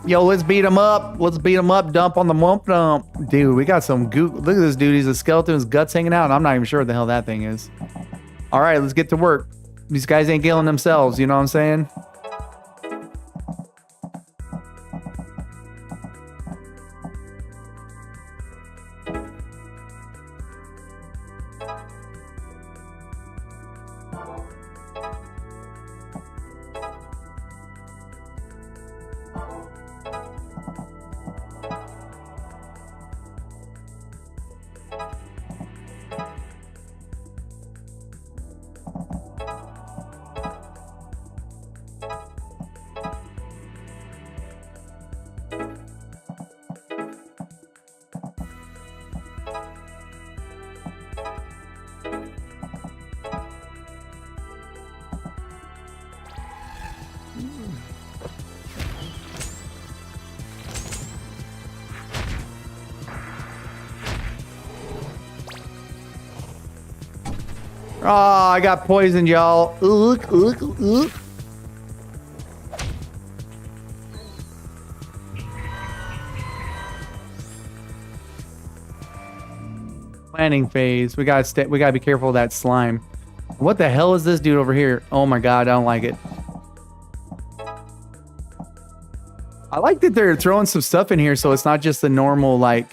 Yo, let's beat him up. Let's beat him up. Dump on the mump dump. Dude, we got some goo. Look at this dude. He's a skeleton. His guts hanging out. And I'm not even sure what the hell that thing is. All right, let's get to work. These guys ain't killing themselves. You know what I'm saying? Oh, I got poisoned, y'all. Ook, ook, ook. Planning phase. We gotta be careful of that slime. What the hell is this dude over here? Oh my god, I don't like it. I like that they're throwing some stuff in here, so it's not just the normal like.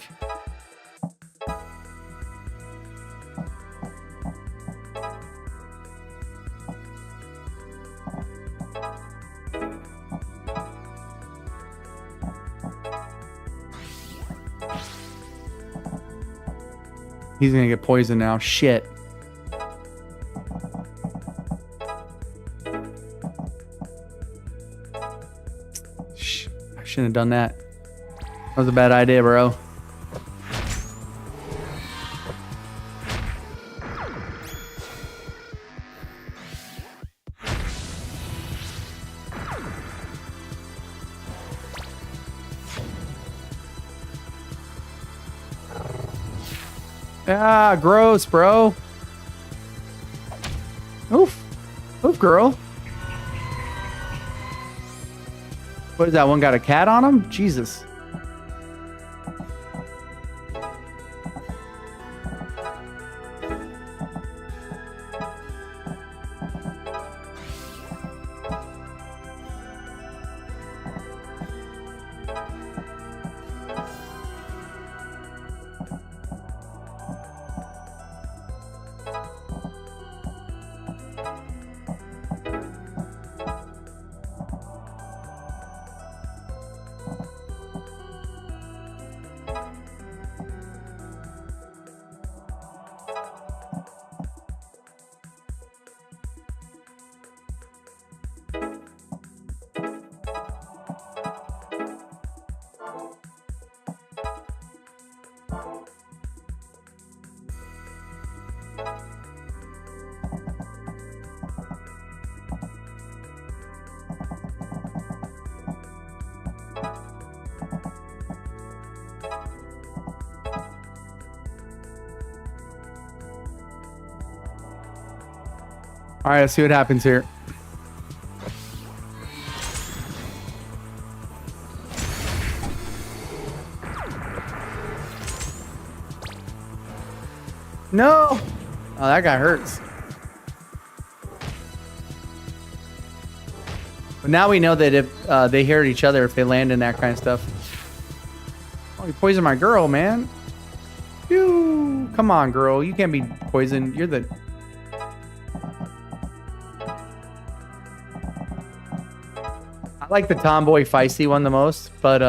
He's gonna get poisoned now. Shit. Shh. I shouldn't have done that. That was a bad idea, bro. Ah, gross, bro. Oof. Oof, girl. What is that? One got a cat on him? Jesus. All right, let's see what happens here. No! Oh, that guy hurts. But now we know that if they hurt each other, if they land in that kind of stuff. Oh, you poisoned my girl, man. Phew. Come on, girl. You can't be poisoned. You're the I like the tomboy feisty one the most, but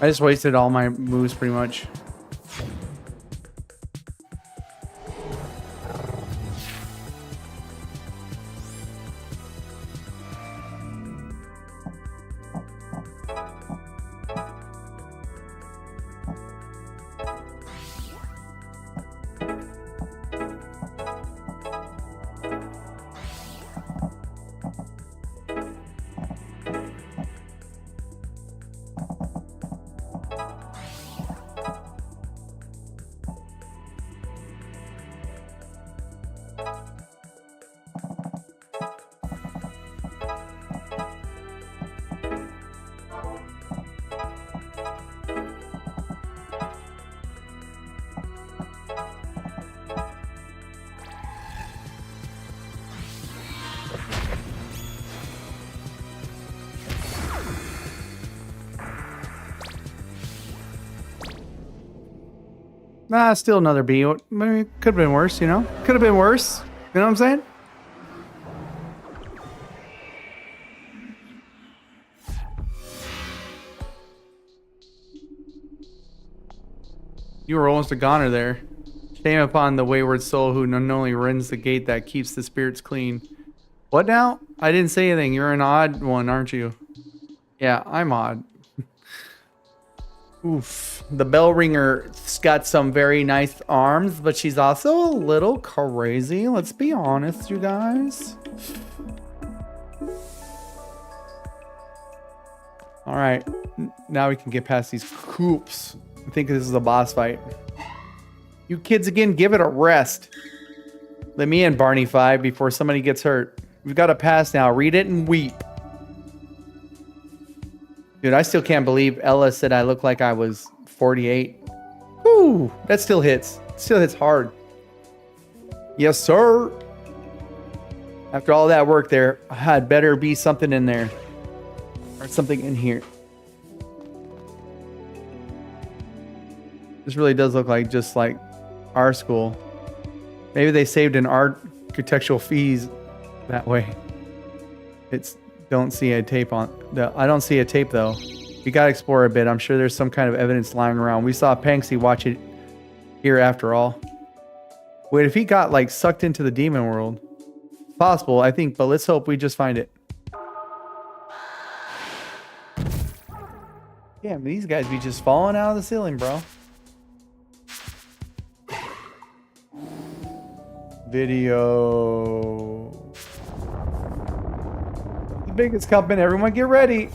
I just wasted all my moves pretty much. Nah, still another B. Maybe could have been worse, you know? Could have been worse. You know what I'm saying? You were almost a goner there. Shame upon the wayward soul who not only rends the gate that keeps the spirits clean. What now? I didn't say anything. You're an odd one, aren't you? Yeah, I'm odd. Oof. The bell ringer's got some very nice arms, but she's also a little crazy. Let's be honest, you guys. All right. Now we can get past these coops. I think this is a boss fight. You kids again, give it a rest. Let me in, Barney 5, before somebody gets hurt. We've got a pass now. Read it and weep. Dude, I still can't believe Ella said I look like I was 48. Woo, that still hits. Still hits hard. Yes, sir. After all that work there, I'd better be something in there. Or something in here. This really does look like just like our school. Maybe they saved an architectural fees that way. It's don't see a tape on. I don't see a tape though. We gotta explore a bit. I'm sure there's some kind of evidence lying around. We saw Panksy watch it here after all. Wait, if he got like sucked into the demon world. Possible, I think, but let's hope we just find it. Damn, these guys be just falling out of the ceiling, bro. video. The biggest coming. Everyone get ready.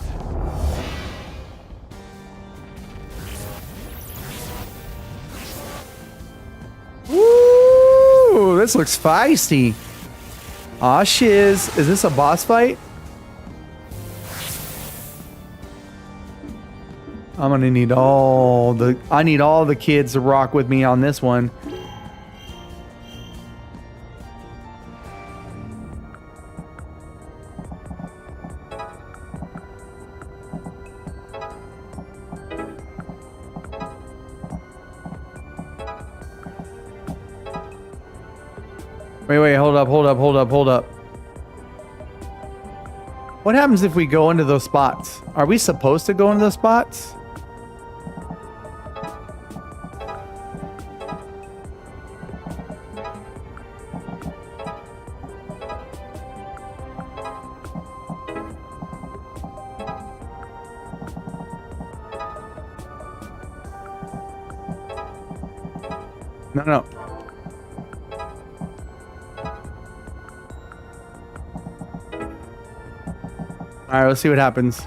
Woo! This looks feisty. Aw, shiz. Is this a boss fight? I'm gonna need all the kids to rock with me on this one. Wait, hold up. What happens if we go into those spots? Are we supposed to go into those spots? No. All right, let's see what happens.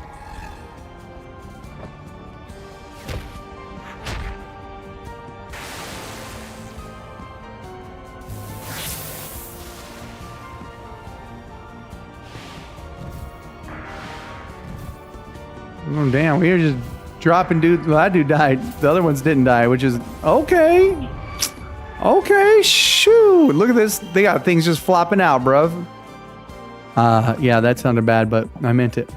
Oh, damn, we were just dropping dudes. Well, that dude died. The other ones didn't die, which is okay. Okay, shoot. Look at this. They got things just flopping out, bruv. Yeah, that sounded bad, but I meant it.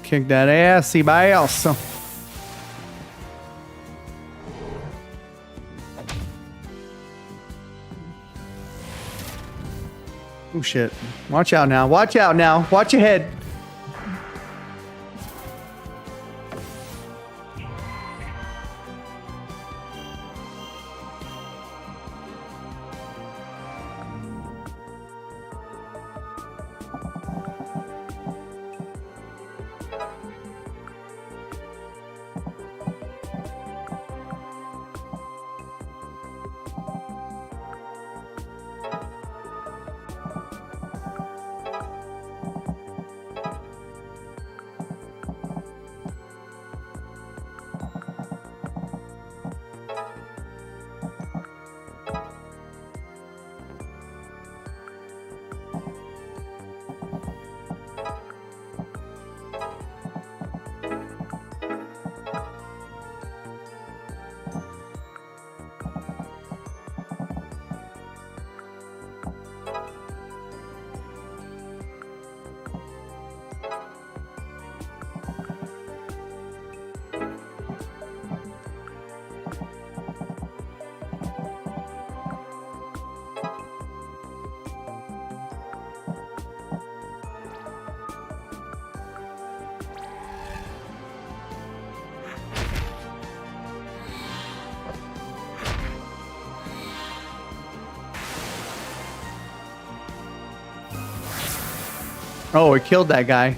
Kick that ass, see by else. Oh shit. Watch out now. Watch out now. Watch your head. Oh, it killed that guy.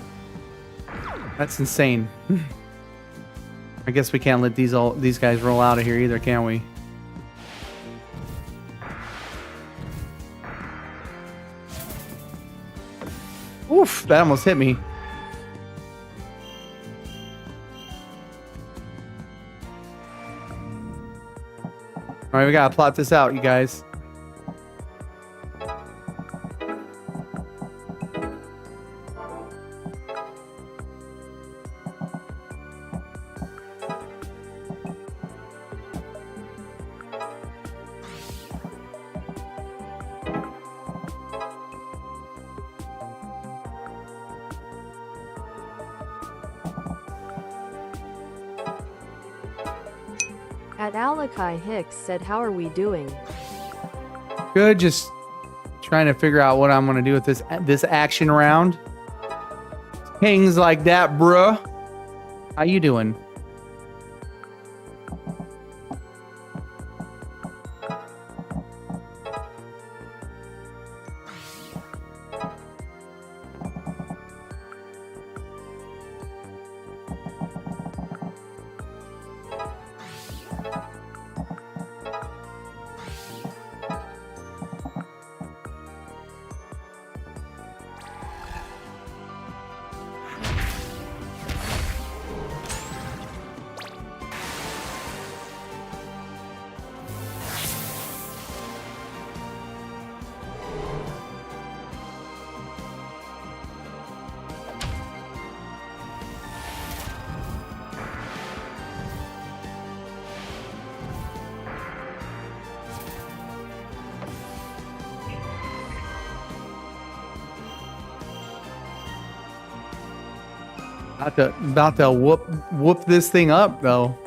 That's insane. I guess we can't let these guys roll out of here either, can we? Oof, that almost hit me. All right, we gotta plot this out, you guys. At Alakai Hicks said, how are we doing? Good, just trying to figure out what I'm gonna do with this action round. Things like that, bruh. How you doing? About to whoop this thing up though.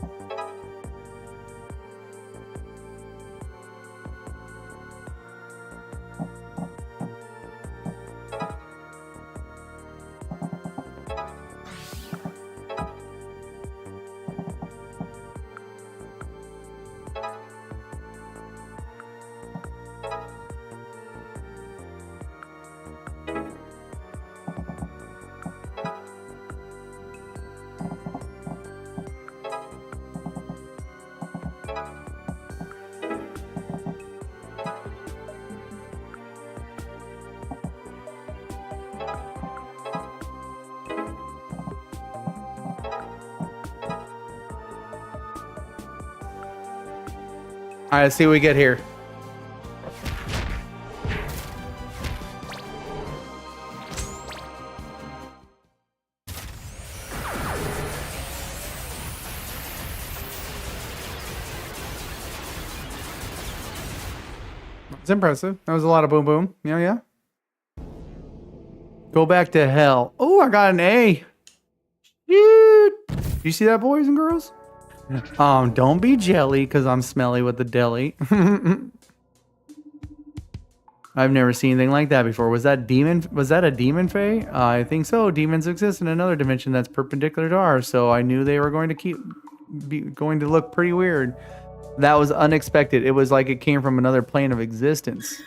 All right, let's see what we get here. It's impressive. That was a lot of boom boom. Yeah, yeah. Go back to hell. Oh, I got an A. Shoot. You see that, boys and girls? Don't be jelly because I'm smelly with the deli. I've never seen anything like that before. Was that demon? Was that a demon fae? I think so. Demons exist in another dimension that's perpendicular to ours, so I knew they were going to look pretty weird. That was unexpected. It was like it came from another plane of existence.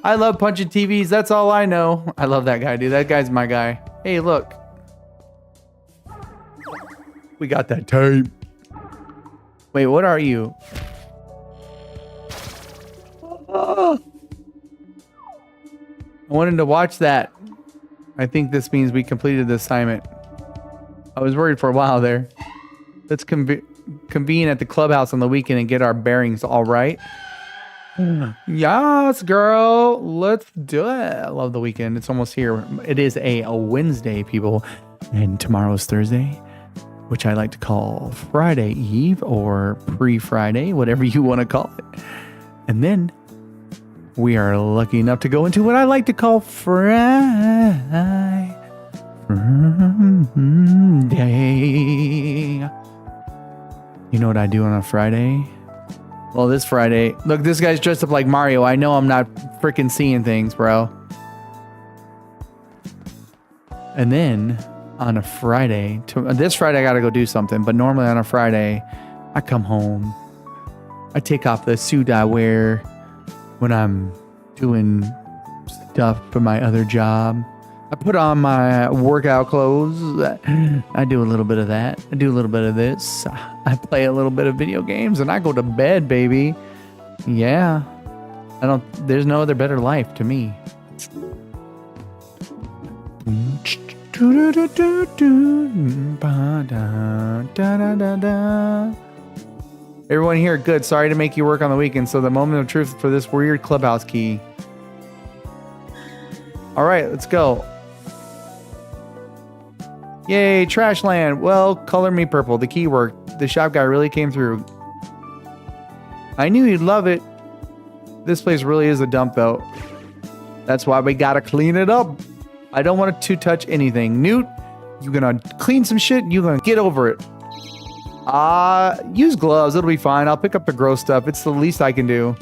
I love punching TVs. That's all I know. I love that guy, dude. That guy's my guy. Hey, look. We got that tape. Wait, what are you? Oh. I wanted to watch that. I think this means we completed the assignment. I was worried for a while there. Let's convene at the clubhouse on the weekend and get our bearings all right. Yes, girl. Let's do it. I love the weekend. It's almost here. It is a Wednesday, people. And tomorrow's Thursday, which I like to call Friday Eve or pre-Friday, whatever you want to call it. And then we are lucky enough to go into what I like to call Friday. You know what I do on a Friday? Well, this Friday, look, this guy's dressed up like Mario. I know I'm not freaking seeing things, bro. And then on a Friday, this Friday I gotta go do something, but normally on a Friday, I come home. I take off the suit I wear when I'm doing stuff for my other job. I put on my workout clothes. I do a little bit of that. I do a little bit of this. I play a little bit of video games and I go to bed, baby. Yeah. There's no other better life to me. Everyone here, good. Sorry to make you work on the weekend. So the moment of truth for this weird clubhouse key. All right, let's go. Yay, Trashland. Well, color me purple. The key worked. The shop guy really came through. I knew you'd love it. This place really is a dump, though. That's why we gotta clean it up. I don't want it to touch anything. Newt, you're gonna clean some shit and you're gonna get over it. Use gloves. It'll be fine. I'll pick up the gross stuff. It's the least I can do.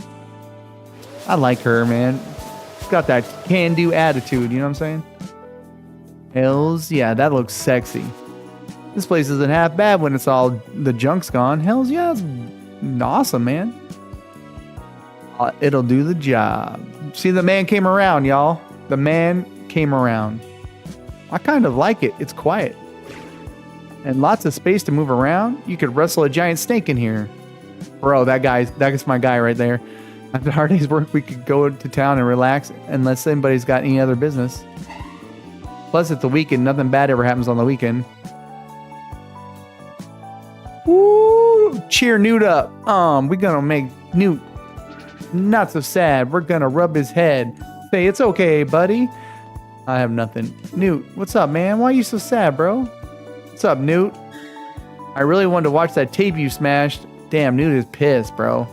I like her, man. She's got that can-do attitude. You know what I'm saying? Hells yeah, that looks sexy. This place isn't half bad when it's all the junk's gone. Hells yeah, it's awesome, man. It'll do the job. See, the man came around, y'all. The man came around. I kind of like it. It's quiet. And lots of space to move around. You could wrestle a giant snake in here. Bro, that's my guy right there. After a hard day's work, we could go to town and relax unless anybody's got any other business. Plus, it's the weekend. Nothing bad ever happens on the weekend. Woo! Cheer Newt up. We're gonna make Newt not so sad. We're gonna rub his head. Say, it's okay, buddy. I have nothing. Newt, what's up, man? Why are you so sad, bro? What's up, Newt? I really wanted to watch that tape you smashed. Damn, Newt is pissed, bro.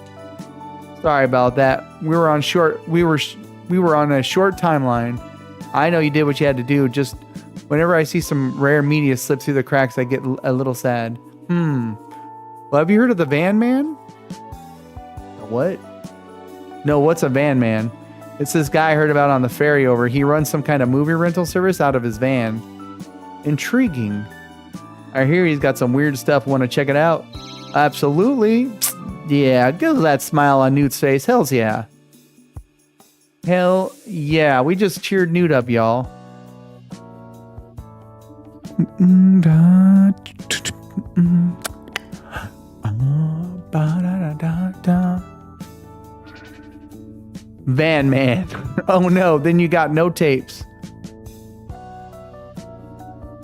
Sorry about that. We were on a short timeline. I know you did what you had to do. Just whenever I see some rare media slip through the cracks, I get a little sad. Well, have you heard of the Van Man? What? No, what's a Van Man? It's this guy I heard about on the ferry over. He runs some kind of movie rental service out of his van. Intriguing. I hear he's got some weird stuff. Want to check it out? Absolutely. Yeah, get that smile on Newt's face. Hells yeah. Hell yeah. We just cheered Newt up, y'all. Van Man. Oh no, then you got no tapes.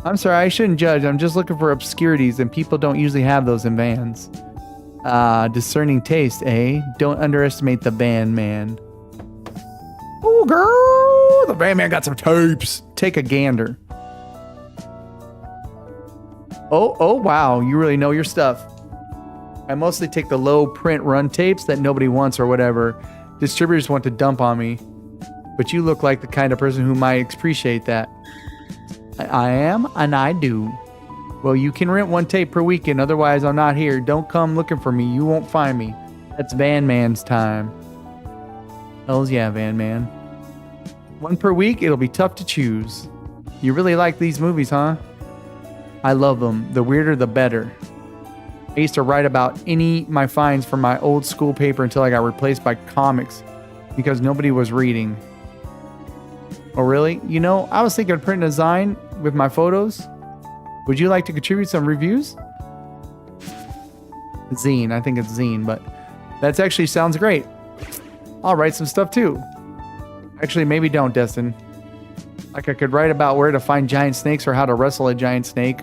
I'm sorry, I shouldn't judge. I'm just looking for obscurities, and people don't usually have those in vans. Discerning taste, eh? Don't underestimate the Van Man. Oh, girl! The Van Man got some tapes. Take a gander. Oh, wow. You really know your stuff. I mostly take the low print run tapes that nobody wants or whatever. Distributors want to dump on me. But you look like the kind of person who might appreciate that. I am, and I do. Well, you can rent one tape per weekend, otherwise I'm not here. Don't come looking for me. You won't find me. That's Van Man's time. Hells yeah, Van Man. One per week, it'll be tough to choose. You really like these movies, huh? I love them. The weirder, the better. I used to write about my finds from my old school paper until I got replaced by comics because nobody was reading. Oh, really? You know, I was thinking of printing a design with my photos. Would you like to contribute some reviews? Zine. I think it's zine, but that actually sounds great. I'll write some stuff too. Actually, maybe don't, Destin. Like I could write about where to find giant snakes or how to wrestle a giant snake.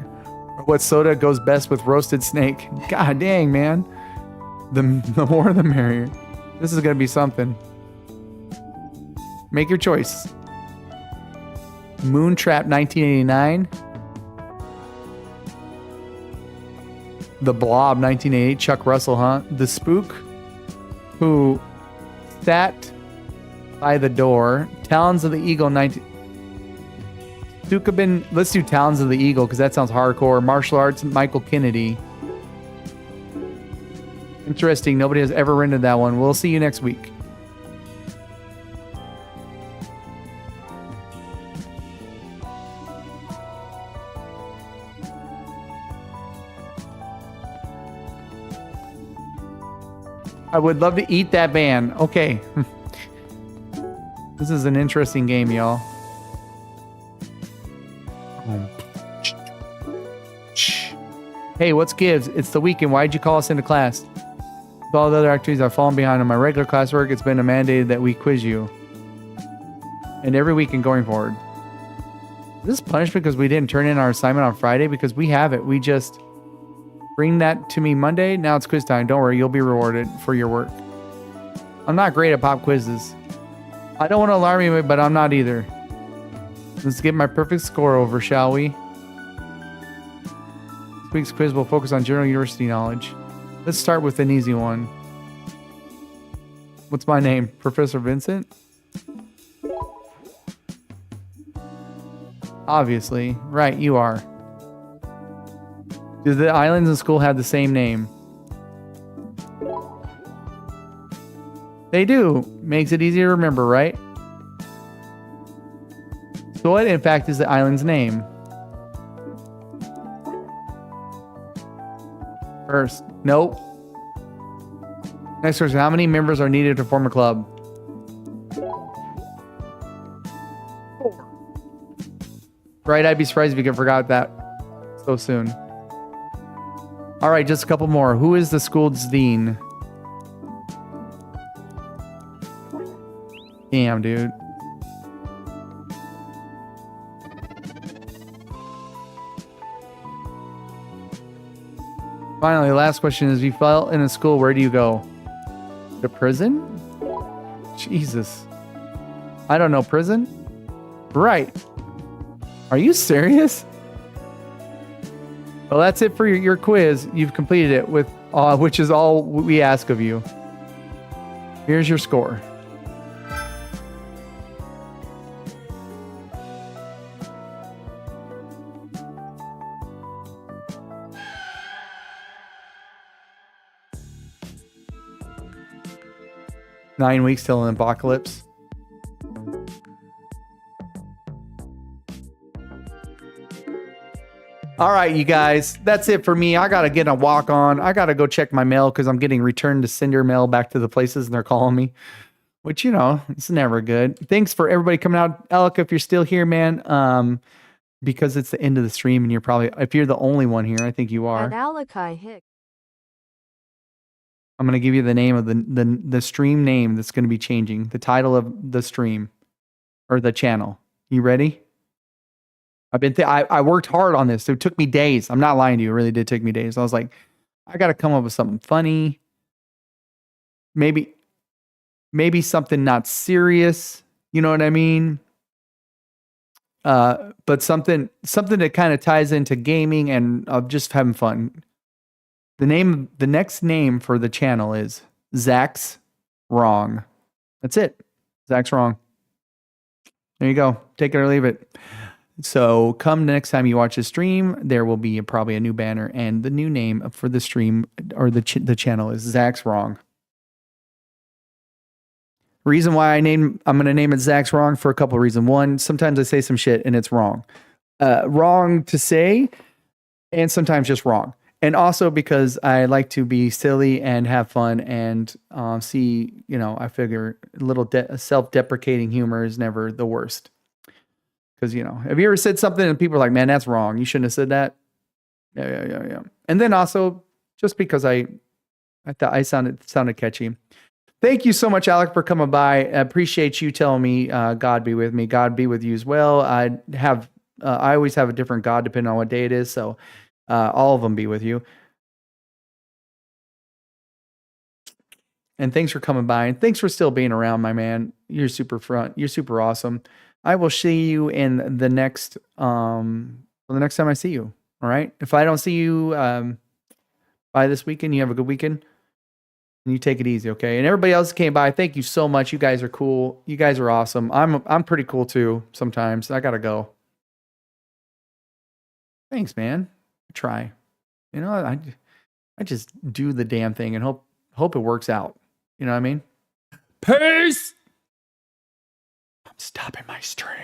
Or what soda goes best with roasted snake. God dang, man. The more the merrier. This is going to be something. Make your choice. Moontrap 1989. The Blob 1988. Chuck Russell, huh? The Spook, who sat by the door. Talons of the Eagle 19... Stukabin, let's do Talons of the Eagle because that sounds hardcore. Martial Arts, Michael Kennedy. Interesting. Nobody has ever rented that one. We'll see you next week. I would love to eat that van. Okay. This is an interesting game, y'all. Hey, what's gives? It's the weekend. Why'd you call us into class? With all the other activities, I've fallen behind on my regular classwork. It's been mandated that we quiz you. And every weekend going forward. Is this punishment because we didn't turn in our assignment on Friday? Because we have it. We just bring that to me Monday. Now it's quiz time. Don't worry. You'll be rewarded for your work. I'm not great at pop quizzes. I don't want to alarm you, but I'm not either. Let's get my perfect score over, shall we? This week's quiz will focus on general university knowledge. Let's start with an easy one. What's my name? Professor Vincent? Obviously. Right, you are. Do the islands in school have the same name? They do. Makes it easier to remember, right? So what, in fact, is the island's name? First. Nope. Next question. How many members are needed to form a club? 4. Right, I'd be surprised if you could forgot that so soon. All right, just a couple more. Who is the school's dean? Damn, dude. Finally, last question is, if you fell in a school, where do you go? To prison? Jesus. I don't know, prison? Right. Are you serious? Well, that's it for your quiz. You've completed it with, which is all we ask of you. Here's your score. Nine weeks till an apocalypse. All right, you guys, that's it for me. I got to get a walk on. I got to go check my mail because I'm getting returned to sender mail back to the places and they're calling me, which, you know, it's never good. Thanks for everybody coming out. Alec, if you're still here, man, because it's the end of the stream and you're probably, if you're the only one here, I think you are. At Alakai Hicks. I'm going to give you the name of the stream name that's going to be changing. The title of the stream or the channel. You ready? I worked hard on this. It took me days. I'm not lying to you. It really did take me days. I was like, I got to come up with something funny. Maybe something not serious. You know what I mean? But something that kind of ties into gaming and just having fun. The next name for the channel is Zach's Wrong. That's it. Zach's Wrong. There you go. Take it or leave it. So come next time you watch the stream, there will be probably a new banner, and the new name for the stream or the channel is Zach's Wrong. Reason why I'm going to name it Zach's Wrong for a couple of reasons. One, sometimes I say some shit and it's wrong. Wrong to say, and sometimes just wrong. And also because I like to be silly and have fun and see, you know, I figure a little self-deprecating humor is never the worst. Because, you know, have you ever said something and people are like, man, that's wrong. You shouldn't have said that. Yeah. And then also, just because I thought I sounded catchy. Thank you so much, Alec, for coming by. I appreciate you telling me, God be with me. God be with you as well. I always have a different God depending on what day it is. So all of them be with you. And thanks for coming by. And thanks for still being around, my man. You're super awesome. I will see you in the next the next time I see you. All right. If I don't see you by this weekend, you have a good weekend. And you take it easy, okay? And everybody else came by, thank you so much. You guys are cool. You guys are awesome. I'm pretty cool too sometimes. I gotta go. Thanks, man. I try. You know, I just do the damn thing and hope it works out. You know what I mean? Peace. I'm stopping my stream.